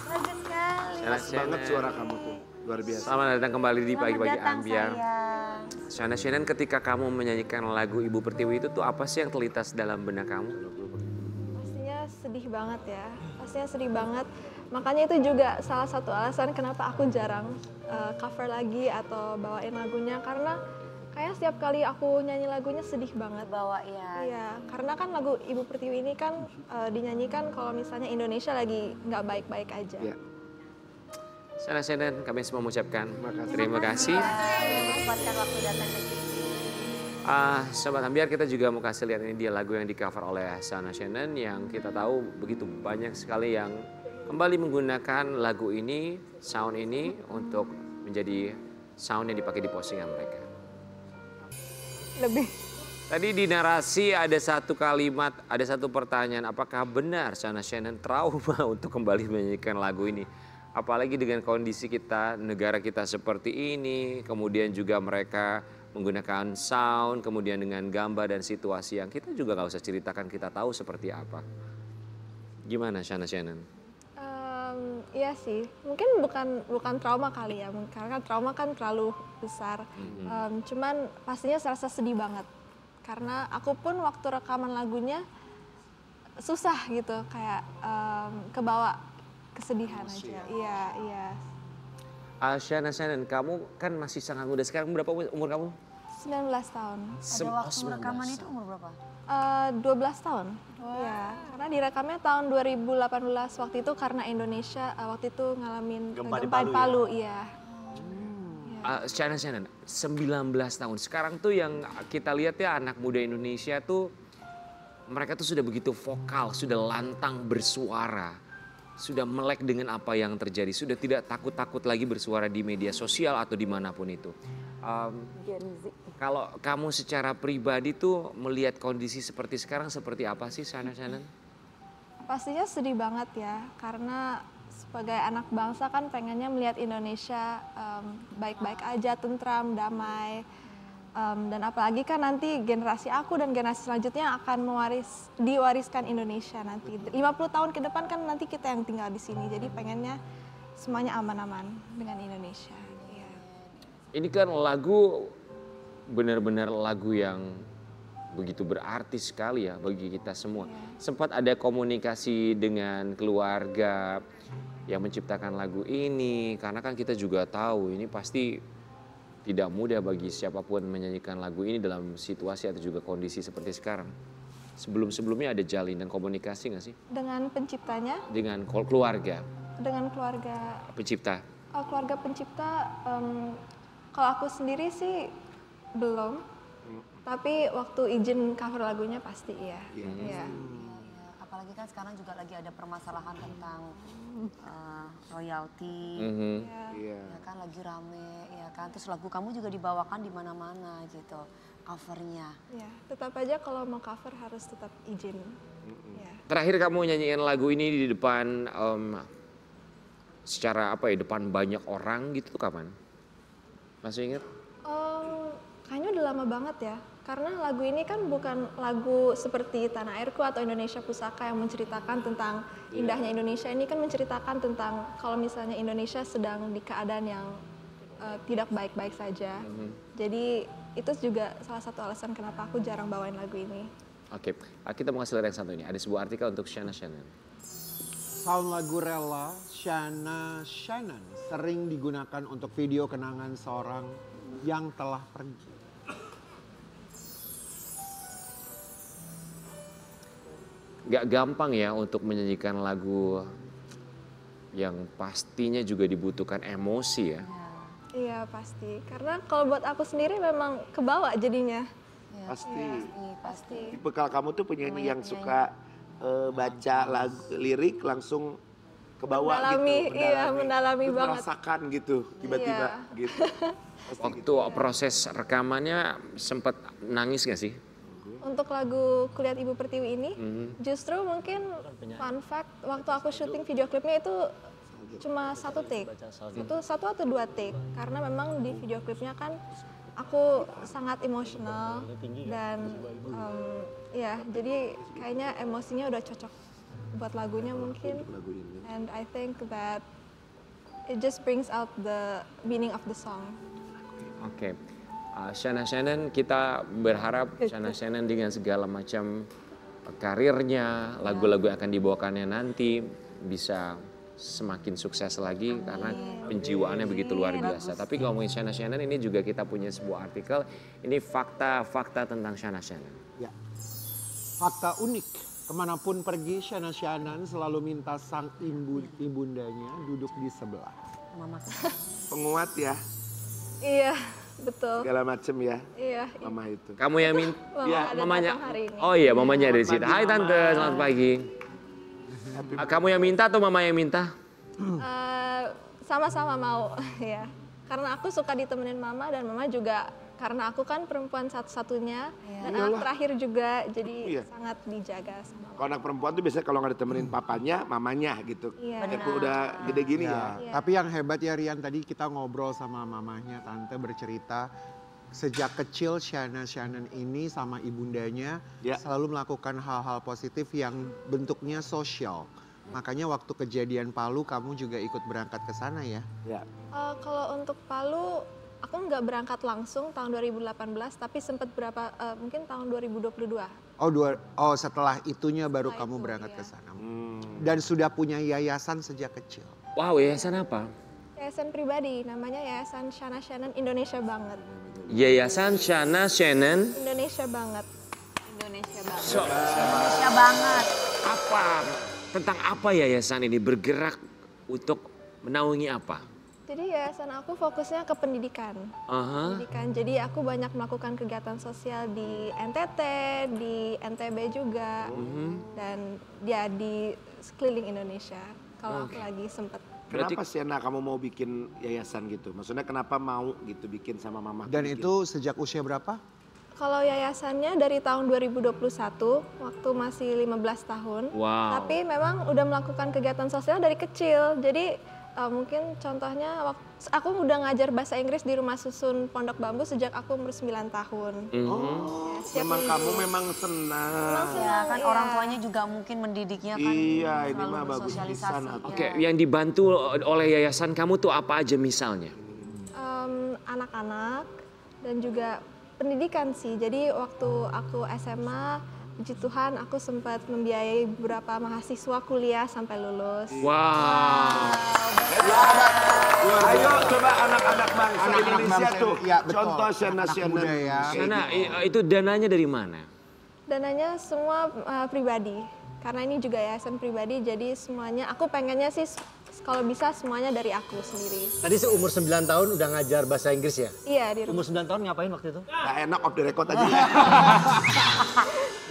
Bagus sekali. Pas banget suara kamu tuh, luar biasa. Selamat datang kembali di Selamat Pagi-pagi datang, Ambiar. sayang. Shana Shannon, ketika kamu menyanyikan lagu Ibu Pertiwi itu tuh apa sih yang terlintas dalam benak kamu? Pastinya sedih banget ya, pastinya sedih banget. Makanya itu juga salah satu alasan kenapa aku jarang cover lagi atau bawain lagunya. Karena kayak setiap kali aku nyanyi lagunya sedih banget. Bawa ya. Iya, karena kan lagu Ibu Pertiwi ini kan dinyanyikan kalau misalnya Indonesia lagi nggak baik-baik aja. Iya. Shana Shannon, kami semua mengucapkan terima kasih. Menyempatkan waktu datang ke sini. Sobat Ambiar, kita juga mau kasih lihat ini dia lagu yang di cover oleh Shana Shannon yang kita tahu begitu banyak sekali yang kembali menggunakan lagu ini, sound ini untuk menjadi sound yang dipakai di postingan mereka. Lebih. Tadi di narasi ada satu kalimat, ada satu pertanyaan, apakah benar Shana Shannon trauma untuk kembali menyanyikan lagu ini? Apalagi dengan kondisi kita, negara kita seperti ini, kemudian juga mereka menggunakan sound, kemudian dengan gambar dan situasi yang kita juga nggak usah ceritakan, kita tahu seperti apa. Gimana Shana Shannon? Iya sih, mungkin bukan trauma kali ya, karena trauma kan terlalu besar. Cuman pastinya serasa sedih banget, karena aku pun waktu rekaman lagunya susah gitu, kayak kebawa kesedihan aja. Iya. Shana Shannon, kamu kan masih sangat muda. Sekarang berapa umur kamu? 19 tahun. Pada waktu rekaman itu umur berapa? 12 tahun. Iya, karena direkamnya tahun 2018 waktu itu karena Indonesia waktu itu ngalamin gempa di Palu. Iya. Shana Shannon, 19 tahun. Sekarang tuh yang kita lihat ya anak muda Indonesia tuh mereka tuh sudah begitu vokal, sudah lantang bersuara. Sudah melek dengan apa yang terjadi, sudah tidak takut-takut lagi bersuara di media sosial atau dimanapun itu. Kalau kamu secara pribadi tuh melihat kondisi seperti sekarang seperti apa sih Shana Shannon? Pastinya sedih banget ya, karena sebagai anak bangsa kan pengennya melihat Indonesia baik-baik aja, tentram, damai. Dan apalagi kan nanti generasi aku dan generasi selanjutnya akan diwariskan Indonesia nanti. 50 tahun ke depan kan nanti kita yang tinggal di sini, jadi pengennya semuanya aman-aman dengan Indonesia. Iya. Ini kan lagu benar-benar lagu yang begitu berarti sekali ya bagi kita semua. Sempat ada komunikasi dengan keluarga yang menciptakan lagu ini, karena kan kita juga tahu ini pasti tidak mudah bagi siapapun menyanyikan lagu ini dalam situasi atau juga kondisi seperti sekarang. Sebelum-sebelumnya ada jalinan komunikasi nggak sih? Dengan penciptanya? Dengan keluarga? Dengan keluarga Pencipta? Keluarga pencipta, kalau aku sendiri sih belum. Tapi waktu izin cover lagunya pasti iya. Iya. Apalagi kan sekarang juga lagi ada permasalahan tentang royalti, ya kan lagi rame, ya kan. Terus lagu kamu juga dibawakan di mana-mana gitu, covernya. Ya, tetap aja kalau mau cover harus tetap izin. Ya. Terakhir kamu nyanyiin lagu ini di depan secara apa ya, depan banyak orang gitu tuh kapan? Masih ingat? Kayaknya udah lama banget ya. Karena lagu ini kan bukan lagu seperti Tanah Airku atau Indonesia Pusaka yang menceritakan tentang indahnya Indonesia. Ini kan menceritakan tentang kalau misalnya Indonesia sedang di keadaan yang tidak baik-baik saja. Jadi itu juga salah satu alasan kenapa aku jarang bawain lagu ini. Oke, kita mau kasih lihat yang satu ini. Ada sebuah artikel untuk Shana Shannon. Sound lagu Rela, Shana Shannon sering digunakan untuk video kenangan seorang yang telah pergi. Gak gampang ya untuk menyanyikan lagu yang pastinya juga dibutuhkan emosi ya. Iya pasti, karena kalau buat aku sendiri memang kebawa jadinya. Pasti. Tipe kalau kamu tuh penyanyi yang suka baca lagu lirik langsung kebawa mendalami, gitu. Mendalami banget. Merasakan gitu, tiba-tiba gitu. Waktu proses rekamannya sempat nangis gak sih? Untuk lagu Kulihat Ibu Pertiwi ini, justru mungkin fun fact, waktu aku syuting video klipnya itu cuma satu take, satu atau dua take, karena memang di video klipnya kan aku sangat emosional dan ya jadi kayaknya emosinya udah cocok buat lagunya mungkin, and I think that it just brings out the meaning of the song. Oke. Shana Shannon, kita berharap Shana Shannon dengan segala macam karirnya, lagu-lagu yang akan dibawakannya nanti bisa semakin sukses lagi karena penjiwaannya begitu luar biasa. Tapi kalau ngomongin Shana Shannon ini juga kita punya sebuah artikel, ini fakta-fakta tentang Shana Shannon. Ya. Fakta unik, kemanapun pergi Shana Shannon selalu minta sang ibundanya duduk di sebelah. Penguat ya. Iya. Betul. Segala macem ya. Iya. Mama itu. Kamu yang minta? Ya, mamanya. Oh iya, mamanya ada di sini. Hai Tante, selamat pagi. Kamu yang minta atau mama yang minta? Sama-sama mau, ya. Karena aku suka ditemenin mama dan mama juga karena aku kan perempuan satu-satunya dan anak terakhir juga, jadi sangat dijaga sama. Kalau anak perempuan tuh biasanya kalau nggak ditemenin papanya, mamanya gitu. Aku udah gede gini ya. Tapi yang hebat ya Rian, tadi kita ngobrol sama mamahnya, Tante bercerita sejak kecil Shana Shannon ini sama ibundanya selalu melakukan hal-hal positif yang bentuknya sosial. Makanya waktu kejadian Palu kamu juga ikut berangkat ke sana ya? Kalau untuk Palu aku nggak berangkat langsung tahun 2018, tapi sempat mungkin tahun 2022. Oh setelah itunya baru kamu berangkat ke sana. Dan sudah punya yayasan sejak kecil. Wow, yayasan apa? Yayasan pribadi, namanya Yayasan Shana Shannon Indonesia Banget. Yayasan Shana Shannon Indonesia Banget. Indonesia Banget. Indonesia Banget. Tentang apa yayasan ini bergerak untuk menaungi apa? Jadi yayasan aku fokusnya ke pendidikan. Pendidikan. Jadi aku banyak melakukan kegiatan sosial di NTT, di NTB juga, dan ya di sekeliling Indonesia. Kalau aku lagi sempet. Kenapa Shana kamu mau bikin yayasan gitu? Maksudnya kenapa mau gitu bikin sama mama? Dan itu sejak usia berapa? Kalau yayasannya dari tahun 2021, waktu masih 15 tahun. Wow. Tapi memang udah melakukan kegiatan sosial dari kecil. Jadi mungkin contohnya aku udah ngajar bahasa Inggris di Rumah Susun Pondok Bambu sejak aku umur 9 tahun. Memang kamu memang senang. Ya kan orang tuanya juga mungkin mendidiknya kan. Iya, ini mah bagus pisan. Oke, yang dibantu oleh yayasan kamu tuh apa aja misalnya? Anak-anak dan juga pendidikan sih. Jadi waktu aku SMA, puji Tuhan aku sempat membiayai beberapa mahasiswa kuliah sampai lulus. Wow. Ayo coba anak-anak bangsa Indonesia tuh. Contoh Shana Shannon. Shana, itu dananya dari mana? Dananya semua pribadi. karena ini juga yayasan pribadi, jadi semuanya aku pengennya sih kalau bisa semuanya dari aku sendiri. Tadi seumur 9 tahun udah ngajar bahasa Inggris ya? Iya, di rumah. Umur 9 tahun ngapain waktu itu? Gak enak off the record aja.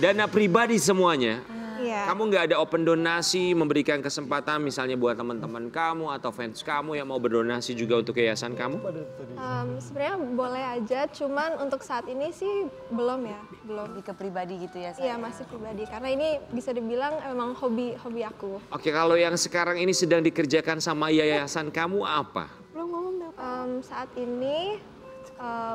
Dana pribadi semuanya. Iya. Kamu nggak ada open donasi, memberikan kesempatan misalnya buat teman-teman kamu atau fans kamu yang mau berdonasi juga untuk yayasan kamu? Sebenarnya boleh aja, cuman untuk saat ini sih belum ya, belum. Lebih ke pribadi gitu ya? Iya, masih pribadi, karena ini bisa dibilang emang hobi aku. Oke, kalau yang sekarang ini sedang dikerjakan sama yayasan kamu apa? Saat ini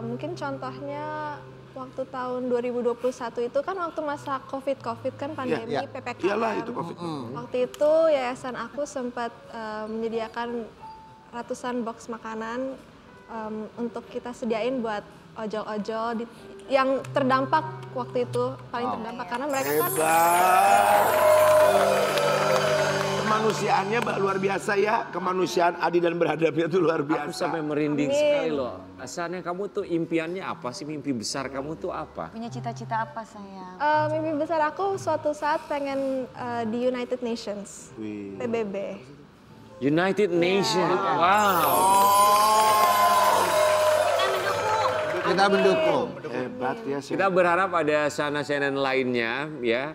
mungkin contohnya waktu tahun 2021 itu kan waktu masa COVID kan pandemi PPKM. Iyalah itu COVID. Waktu itu yayasan aku sempat menyediakan ratusan box makanan untuk kita sediain buat ojol-ojol yang terdampak waktu itu, paling terdampak karena mereka kan Kemanusiaannya luar biasa ya, kemanusiaan adil dan beradabnya itu luar biasa. Aku sampai merinding sekali loh. Asalnya kamu tuh impiannya apa sih, mimpi besar kamu tuh apa? Punya cita-cita apa sayang? Mimpi besar aku suatu saat pengen di United Nations, PBB. United Nations, wow. Kita mendukung. Hebat ya. Kita berharap ada CNN lainnya ya,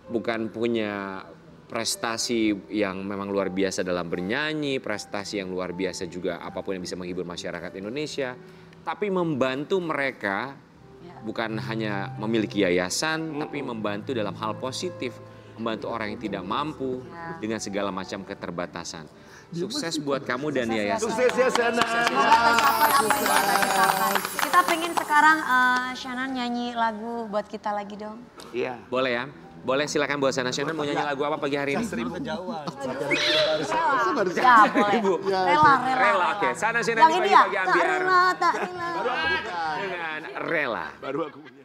bukan punya prestasi yang memang luar biasa dalam bernyanyi, prestasi yang luar biasa juga apapun yang bisa menghibur masyarakat Indonesia, tapi membantu mereka bukan hanya memiliki yayasan, tapi membantu dalam hal positif, membantu orang yang tidak mampu dengan segala macam keterbatasan. Sukses buat kamu dan yayasan. Sukses ya Sana. Kita pengen sekarang Shannon nyanyi lagu buat kita lagi dong. Iya. Boleh ya? Boleh, silakan buat Sana. Shannon mau nyanyi lagu apa pagi hari ini? Ya boleh. Rela. Oke, Sana Shannon Yang ini pagi ya? pagi Tak ambiar. rela, tak rela. Dengan rela. Baru aku punya.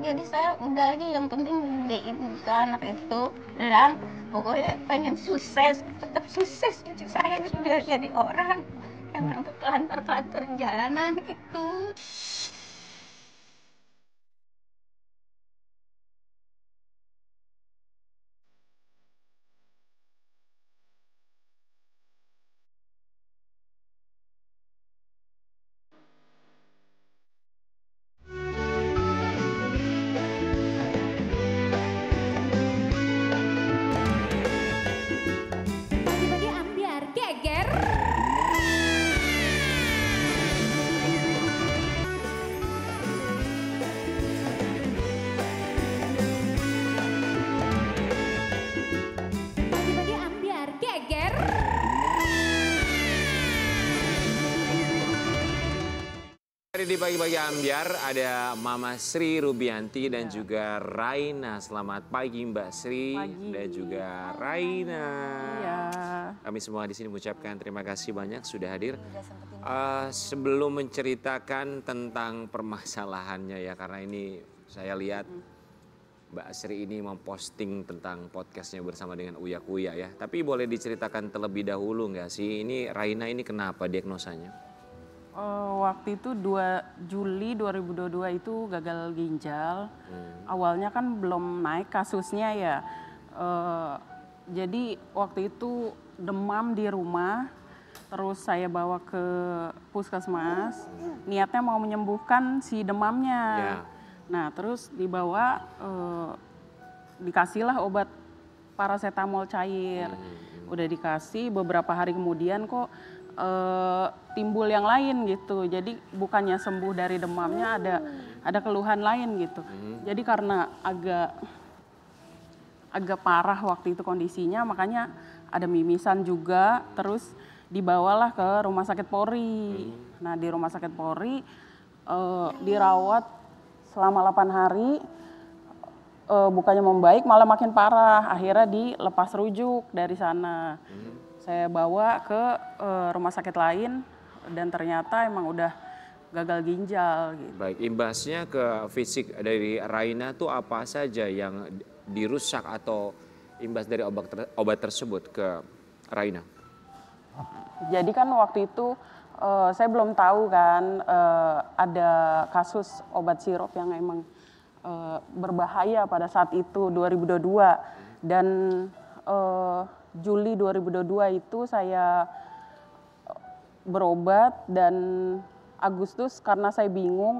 Jadi saya udah aja yang penting gedein ke anak itu dan pokoknya pengen sukses, tetap sukses gitu. Saya sudah jadi orang yang terlantar-lantar jalanan gitu. Pagi-pagi ambiar geger. Di pagi-pagi Ambiar ada Mama Sri Rubianti dan juga Raina. Selamat pagi Mbak Sri dan juga Raina. Iya. Kami semua di sini mengucapkan terima kasih banyak sudah hadir. Sebelum menceritakan tentang permasalahannya ya, karena ini saya lihat Mbak Sri ini memposting tentang podcastnya bersama dengan Uya Kuya ya. Tapi boleh diceritakan terlebih dahulu nggak sih, ini Raina ini kenapa diagnosanya? Waktu itu 2 Juli 2022 itu gagal ginjal. Awalnya kan belum naik kasusnya ya. Jadi waktu itu demam di rumah. Terus saya bawa ke puskesmas. Niatnya mau menyembuhkan si demamnya. Nah terus dibawa, dikasihlah obat paracetamol cair. Udah dikasih, beberapa hari kemudian kok timbul yang lain gitu. Jadi bukannya sembuh dari demamnya, ada keluhan lain gitu. Jadi karena agak parah waktu itu kondisinya, makanya ada mimisan juga. Terus dibawalah ke Rumah Sakit Polri. Nah di Rumah Sakit Polri dirawat selama 8 hari. Bukannya membaik, malah makin parah. Akhirnya dilepas rujuk dari sana. Saya bawa ke rumah sakit lain dan ternyata emang udah gagal ginjal gitu. Baik, imbasnya ke fisik dari Raina tuh apa saja yang dirusak atau imbas dari obat tersebut ke Raina? Jadi kan waktu itu saya belum tahu kan ada kasus obat sirup yang emang berbahaya pada saat itu 2022 dan Juli 2022 itu saya berobat dan Agustus karena saya bingung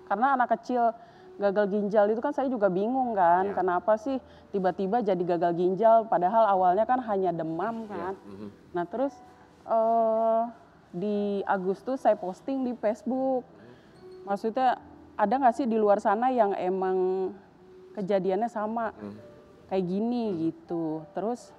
karena anak kecil gagal ginjal itu kan saya juga bingung kan kenapa sih tiba-tiba jadi gagal ginjal padahal awalnya kan hanya demam kan. Nah terus di Agustus saya posting di Facebook, maksudnya ada nggak sih di luar sana yang emang kejadiannya sama kayak gini gitu. Terus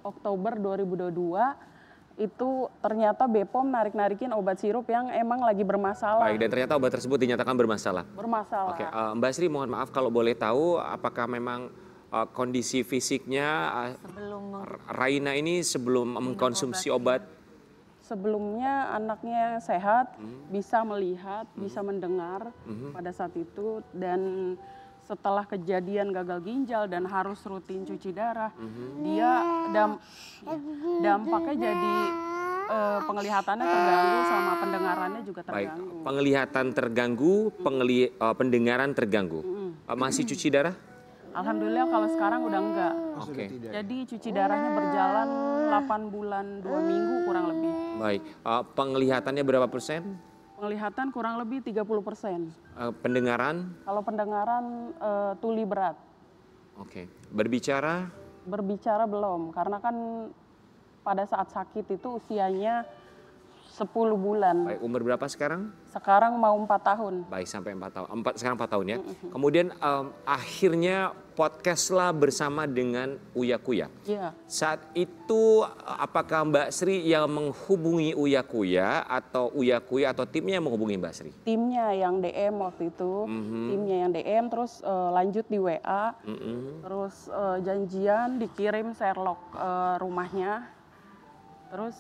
Oktober 2022 itu ternyata BPOM narik-narikin obat sirup yang emang lagi bermasalah. Baik, dan ternyata obat tersebut dinyatakan bermasalah. Bermasalah. Oke, Mbak Sri mohon maaf kalau boleh tahu apakah memang kondisi fisiknya Raina ini sebelum mengkonsumsi obat? Sebelumnya anaknya sehat, bisa melihat, bisa mendengar pada saat itu, dan setelah kejadian gagal ginjal dan harus rutin cuci darah, dia dampaknya jadi penglihatannya terganggu sama pendengarannya juga terganggu. Baik, penglihatan terganggu, pendengaran terganggu. Masih cuci darah? Alhamdulillah kalau sekarang udah enggak. Oke. Jadi cuci darahnya berjalan 8 bulan 2 minggu kurang lebih. Baik, penglihatannya berapa persen? Penglihatan kurang lebih 30%. Pendengaran? Kalau pendengaran tuli berat. Oke. Berbicara? Berbicara belum, karena kan pada saat sakit itu usianya 10 bulan. Baik, umur berapa sekarang? Sekarang mau 4 tahun. Baik, sampai 4 tahun. Sekarang 4 tahun ya. Kemudian akhirnya podcastlah bersama dengan Uya Kuya. Iya. Saat itu apakah Mbak Sri yang menghubungi Uya Kuya atau Uya Kuya atau timnya yang menghubungi Mbak Sri? Timnya yang DM waktu itu. Timnya yang DM terus lanjut di WA. Terus janjian dikirim Sherlock rumahnya. Terus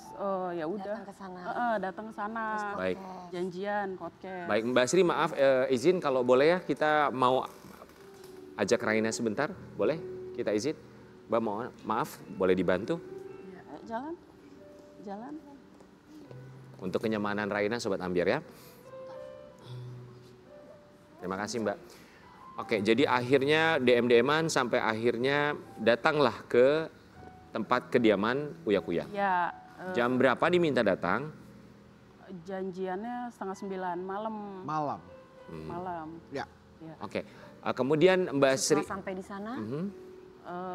ya udah datang ke sana. Baik. Janjian podcast. Baik, Mbak Sri maaf izin kalau boleh ya kita mau ajak Raina sebentar, boleh? Kita izin. Mbak maaf, boleh dibantu? Ya, jalan. Untuk kenyamanan Raina, Sobat Ambiar ya. Terima kasih Mbak. Oke, jadi akhirnya DM-DM-an sampai akhirnya datanglah ke tempat kediaman Uya Kuya. Ya. Jam berapa diminta datang? Janjiannya 8:30 malam. Malam. Ya. Oke. Kemudian Mbak Sri. Sampai di sana.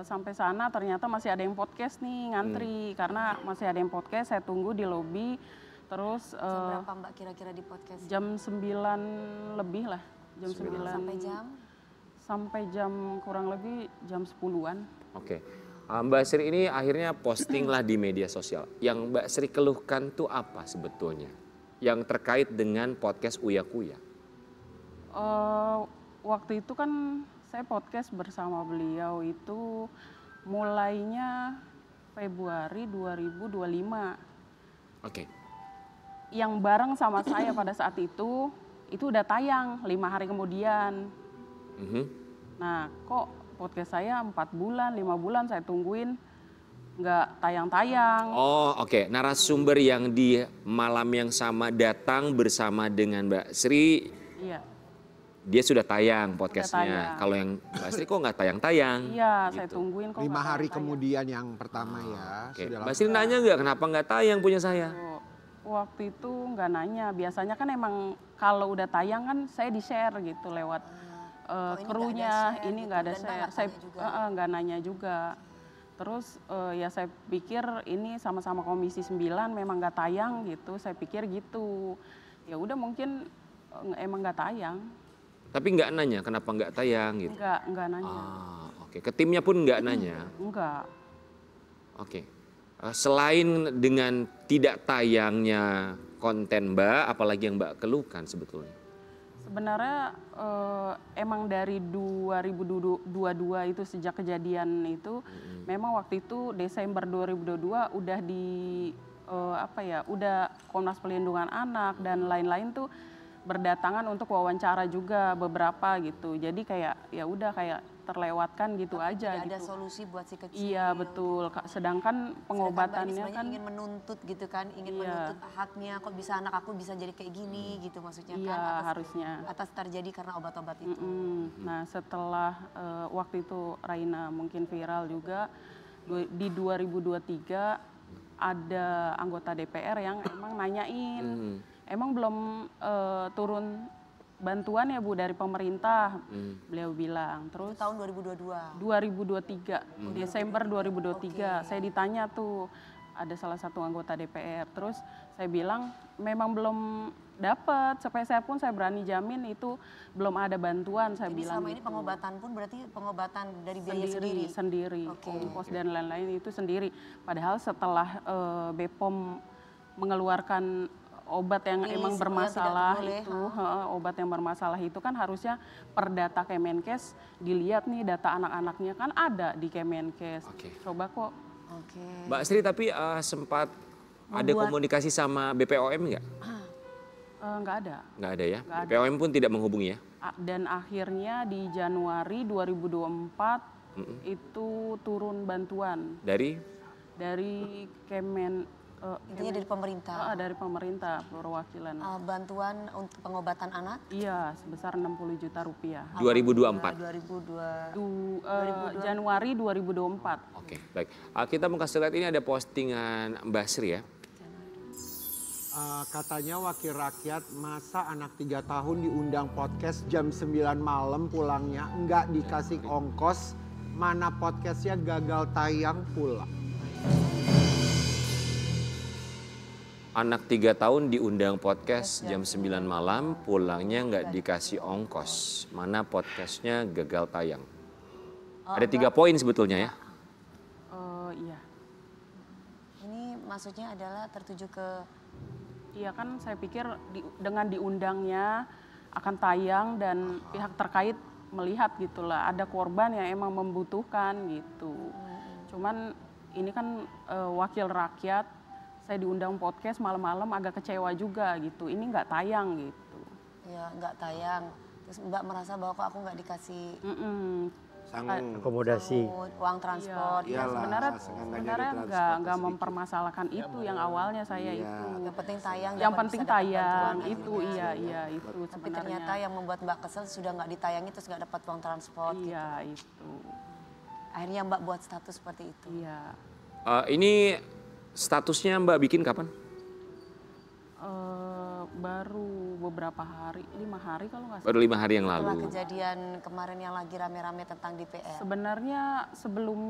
Sampai sana ternyata masih ada yang podcast nih ngantri karena masih ada yang podcast. Saya tunggu di lobi. Terus jam berapa Mbak kira-kira di podcast? Jam 9 lebih lah. Jam 9. Sampai jam? Sampai jam kurang lebih jam 10-an. Oke. Mbak Sri ini akhirnya posting lah di media sosial. Yang Mbak Sri keluhkan tuh apa sebetulnya? yang terkait dengan podcast Uya Kuya? Waktu itu kan saya podcast bersama beliau itu mulainya Februari 2025. Oke. Yang bareng sama saya pada saat itu udah tayang 5 hari kemudian. Nah, kok podcast saya 4 bulan, 5 bulan saya tungguin nggak tayang-tayang. Oh, oke. Narasumber yang di malam yang sama datang bersama dengan Mbak Sri. Iya. Dia sudah tayang podcastnya. tayang. Kalau yang Mbak Sri kok nggak tayang-tayang? Iya, saya tungguin kok 5 nggak hari tayang-tayang. kemudian yang pertama ya. Oke. Sudah Mbak Sri nanya nggak kenapa nggak tayang punya saya? Waktu itu nggak nanya, biasanya kan emang kalau udah tayang kan saya di-share gitu lewat krunya, ini nggak ada share, saya nggak nanya juga. Terus ya saya pikir ini sama-sama Komisi 9 memang nggak tayang gitu, saya pikir gitu. Ya udah mungkin emang nggak tayang. Tapi nggak nanya kenapa nggak tayang gitu? Nggak nanya. Oke, ke timnya pun nggak nanya? Enggak. Oke. Selain dengan tidak tayangnya konten Mbak, apalagi yang Mbak keluhkan sebetulnya? Sebenarnya emang dari 2022 itu sejak kejadian itu, memang waktu itu Desember 2022 udah udah Komnas Perlindungan Anak dan lain-lain tuh berdatangan untuk wawancara juga beberapa gitu. Jadi kayak ya udah kayak terlewatkan gitu aja Tidak gitu. ada solusi buat si kecil. Iya betul. Sedangkan pengobatannya Mbak ini kan ingin menuntut gitu kan, ingin menuntut haknya. Kok bisa anak aku bisa jadi kayak gini gitu maksudnya Iya, kan? harusnya. Atas terjadi karena obat-obat itu. Nah setelah waktu itu Raina mungkin viral juga di 2023 ada anggota DPR yang emang nanyain, emang belum turun bantuan ya Bu dari pemerintah, beliau bilang. Terus tahun 2022. 2023, Desember 2023, saya ditanya tuh ada salah satu anggota DPR. Terus saya bilang memang belum dapat, sampai saya pun saya berani jamin itu belum ada bantuan, saya Jadi bilang selama ini gitu. pengobatan pun berarti pengobatan dari biaya sendiri? Sendiri, ongkos dan lain-lain itu sendiri. Padahal setelah BPOM mengeluarkan obat yang emang bermasalah itu, obat yang bermasalah itu kan harusnya per data Kemenkes dilihat nih data anak-anaknya kan ada di Kemenkes. Coba kok. Mbak Sri tapi sempat ada komunikasi sama BPOM nggak? Nggak ada. Nggak ada ya? Nggak ada. BPOM pun tidak menghubungi ya? Dan akhirnya di Januari 2024 itu turun bantuan. Dari Intinya dari pemerintah? Dari pemerintah, perwakilan. Bantuan untuk pengobatan anak? Iya, sebesar 60 juta rupiah. 2024? Januari 2024. Oke, baik. Kita mau kasih lihat ini ada postingan Mbak Sri ya. Katanya wakil rakyat masa anak 3 tahun diundang podcast jam 9 malam pulangnya nggak dikasih ongkos, mana podcastnya gagal tayang pula. Anak 3 tahun diundang podcast jam 9 malam, pulangnya nggak dikasih ongkos. Mana podcastnya gagal tayang. Ada 3 poin sebetulnya ya. Iya. Ini maksudnya adalah tertuju ke... Iya kan saya pikir dengan diundangnya akan tayang dan pihak terkait melihat gitulah. Ada korban yang emang membutuhkan gitu. Cuman ini kan wakil rakyat, saya diundang podcast malam-malam agak kecewa juga gitu. Ini nggak tayang gitu. Ya nggak tayang. Terus Mbak merasa bahwa kok aku nggak dikasih akomodasi, uang transport. Ya, sebenarnya nggak mempermasalahkan itu yang awalnya saya itu. Yang penting tayang. Yang penting tayang itu itu Tapi ternyata yang membuat Mbak kesel sudah nggak ditayang terus nggak dapat uang transport. Iya itu. Akhirnya Mbak buat status seperti itu. Iya. Ini statusnya Mbak bikin kapan? Baru beberapa hari, 5 hari kalau nggak salah. Baru 5 hari yang lalu. Setelah kejadian kemarin yang lagi rame-rame tentang DPR. Sebenarnya sebelum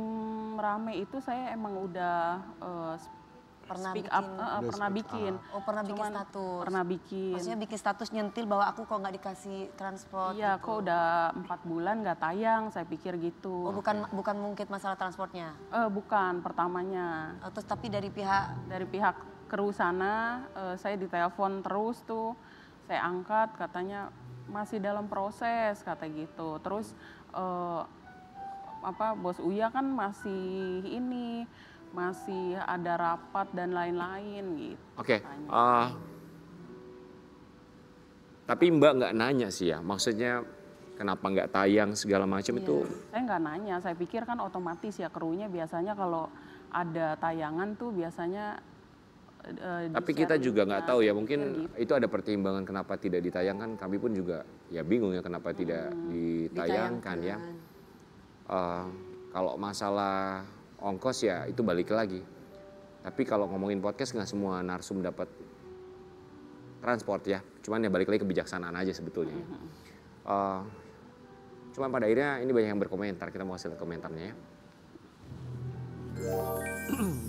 rame itu saya emang udah pernah speak bikin, up, pernah bikin. Oh pernah bikin status. Pernah bikin. Maksudnya bikin status nyentil bahwa aku kok nggak dikasih transport. Iya, gitu. kok udah 4 bulan nggak tayang, saya pikir gitu. Oh bukan mungkin masalah transportnya? Bukan pertamanya. Terus tapi dari pihak kru sana, saya ditelepon terus tuh, saya angkat katanya masih dalam proses kata gitu. Terus bos Uya kan masih ada rapat dan lain-lain gitu. Oke. Tapi Mbak nggak nanya sih ya, maksudnya kenapa nggak tayang segala macam itu? Saya nggak nanya, saya pikir kan otomatis ya krunya biasanya kalau ada tayangan tuh biasanya tapi kita juga nggak tahu ya, mungkin itu ada pertimbangan kenapa tidak ditayangkan. Kami pun juga ya bingung ya kenapa tidak ditayangkan ya. Kalau masalah ongkos ya itu balik lagi. Tapi kalau ngomongin podcast nggak semua narsum dapat transport ya. Cuman ya balik lagi kebijaksanaan aja sebetulnya. Cuman pada akhirnya ini banyak yang berkomentar. Kita mau hasil komentarnya ya.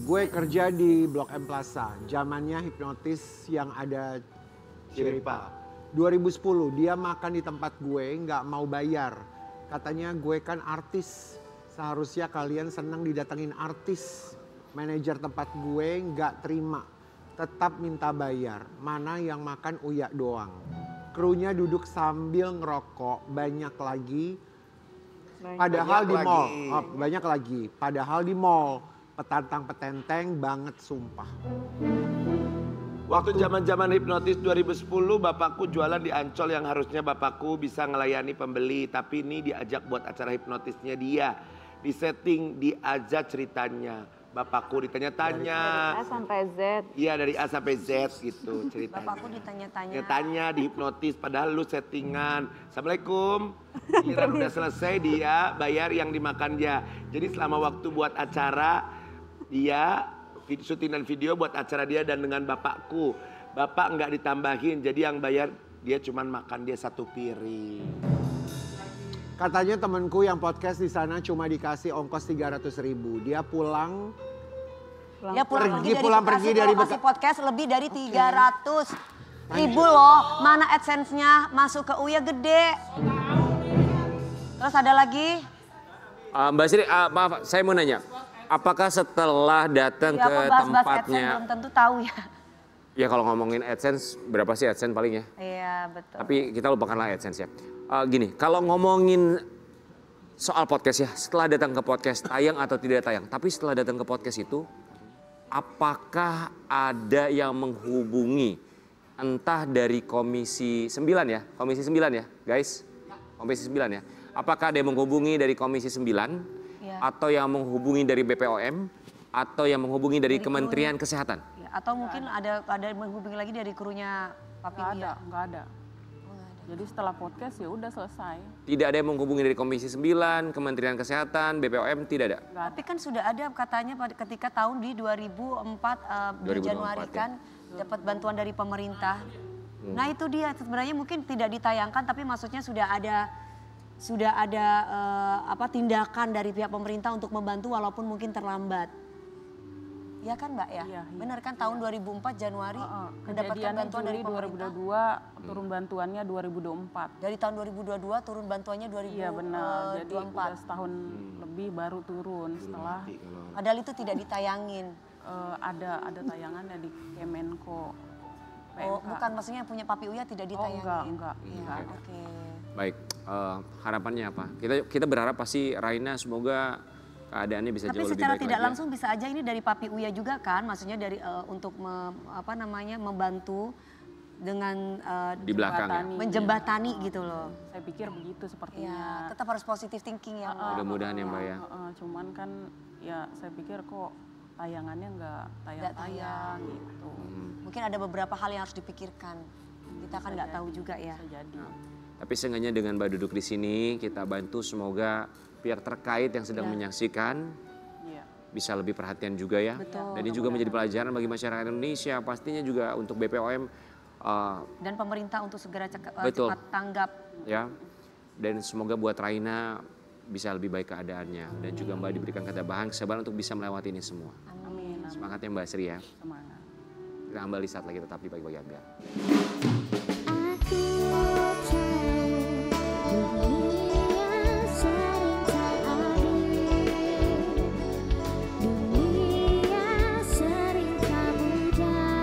Gue kerja di Blok M Plaza, zamannya hipnotis yang ada Ciripa. 2010 dia makan di tempat gue nggak mau bayar. Katanya gue kan artis, seharusnya kalian senang didatengin artis. Manajer tempat gue nggak terima, tetap minta bayar. Mana yang makan Uya doang. Krunya duduk sambil ngerokok, banyak lagi. Padahal di mall, banyak lagi. Padahal di mall, petantang-petenteng banget sumpah. Waktu zaman-zaman hipnotis 2010 bapakku jualan di Ancol yang harusnya bapakku bisa ngelayani pembeli. Tapi ini diajak buat acara hipnotisnya dia. Di setting diajak ceritanya. Bapakku ditanya-tanya. A sampai Z. Iya dari A sampai Z gitu ceritanya. Bapakku ditanya-tanya. Ditanya di hipnotis padahal lu settingan. Assalamualaikum. Giliran udah selesai dia bayar yang dimakan dia. Jadi selama waktu buat acara dia syutingan video buat acara dia dan dengan bapakku. Bapak nggak ditambahin jadi yang bayar dia cuman makan dia 1 piring. Katanya temanku yang podcast di sana cuma dikasih ongkos 300.000. Dia pulang pergi dari Bekasi podcast lebih dari 300.000 loh. Mana AdSense-nya masuk ke Uya gede. Terus ada lagi? Mbak Sri, maaf saya mau nanya. Apakah setelah datang ke tempatnya? Belum tentu tahu ya. Ya kalau ngomongin AdSense, berapa sih AdSense paling ya? Iya betul. Tapi kita lupakanlah AdSense ya. Gini, kalau ngomongin soal podcast ya, setelah datang ke podcast tayang atau tidak tayang. Tapi setelah datang ke podcast itu, apakah ada yang menghubungi entah dari Komisi 9 ya? Komisi 9 ya guys? Komisi 9 ya. Apakah ada yang menghubungi dari Komisi 9? Atau yang menghubungi dari BPOM? Atau yang menghubungi dari Kementerian Kesehatan? Ya, atau mungkin ada menghubungi lagi dari krunya Papi Uya? Nggak ada. Jadi setelah podcast ya udah selesai. Tidak ada yang menghubungi dari Komisi 9, Kementerian Kesehatan, BPOM, tidak ada? Tapi kan sudah ada katanya ketika tahun di 2004 bulan Januari kan dapat bantuan dari pemerintah. Nah itu dia sebenarnya mungkin tidak ditayangkan tapi maksudnya sudah ada tindakan dari pihak pemerintah untuk membantu walaupun mungkin terlambat. Iya kan Mbak ya? Iya. Benar kan tahun 2004 Januari mendapatkan bantuan dari pemerintah. 2022 turun bantuannya 2024. Dari tahun 2022 turun bantuannya 2024. Iya benar. Jadi udah setahun lebih baru turun setelah. Padahal itu tidak ditayangin. Ada tayangannya di Kemenko. PMK. Oh bukan maksudnya yang punya Papi Uya tidak ditayangin? Enggak. Ya, oke. Baik, harapannya apa? Kita berharap pasti Raina semoga keadaannya bisa jauh lebih baik. Tapi secara tidak langsung bisa aja ini dari Papi Uya juga kan, maksudnya dari untuk membantu dengan di belakang ya? menjembatani gitu loh. Saya pikir begitu sepertinya. Ya, tetap harus positive thinking ya. Mudah-mudahan ya Mbak ya. Cuman kan ya saya pikir kok tayangannya nggak tayang gitu. Mungkin ada beberapa hal yang harus dipikirkan. Kita kan nggak tahu juga ya. Bisa jadi. Tapi seenggaknya dengan Mbak duduk di sini kita bantu semoga pihak terkait yang sedang menyaksikan bisa lebih perhatian juga ya. Betul. Dan ini juga menjadi pelajaran bagi masyarakat Indonesia, pastinya juga untuk BPOM. Dan pemerintah untuk segera cepat tanggap. Ya, dan semoga buat Raina bisa lebih baik keadaannya. Dan juga Mbak diberikan ketabahan, kesabaran untuk bisa melewati ini semua. Amin. Semangat ya Mbak Sri ya. Semangat. Kita kembali saat lagi tetap di Pagi-Pagi Ambiar. Dunia sering tak mudah.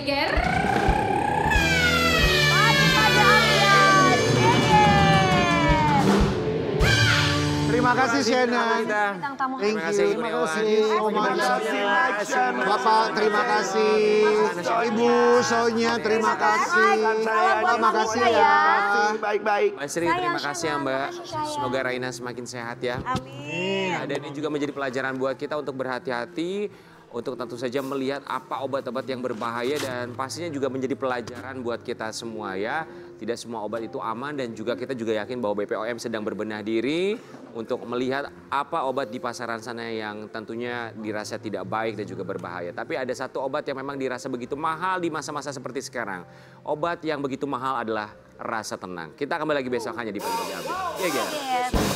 Geger. Terima kasih Shannon. Terima kasih Ibu Dewa. Terima kasih Bapak, terima kasih. Ibu Sonya, terima kasih. Terima kasih ya. Baik-baik. Mbak Sri, terima kasih ya Mbak. Semoga Raina semakin sehat ya. Amin. Dan ini juga menjadi pelajaran buat kita untuk berhati-hati, untuk tentu saja melihat apa obat-obat yang berbahaya dan pastinya juga menjadi pelajaran buat kita semua ya. Tidak semua obat itu aman dan juga kita juga yakin bahwa BPOM sedang berbenah diri untuk melihat apa obat di pasaran sana yang tentunya dirasa tidak baik dan juga berbahaya. Tapi ada satu obat yang memang dirasa begitu mahal di masa-masa seperti sekarang. Obat yang begitu mahal adalah rasa tenang. Kita kembali lagi besok hanya di Pagi Pagi Update. Ya,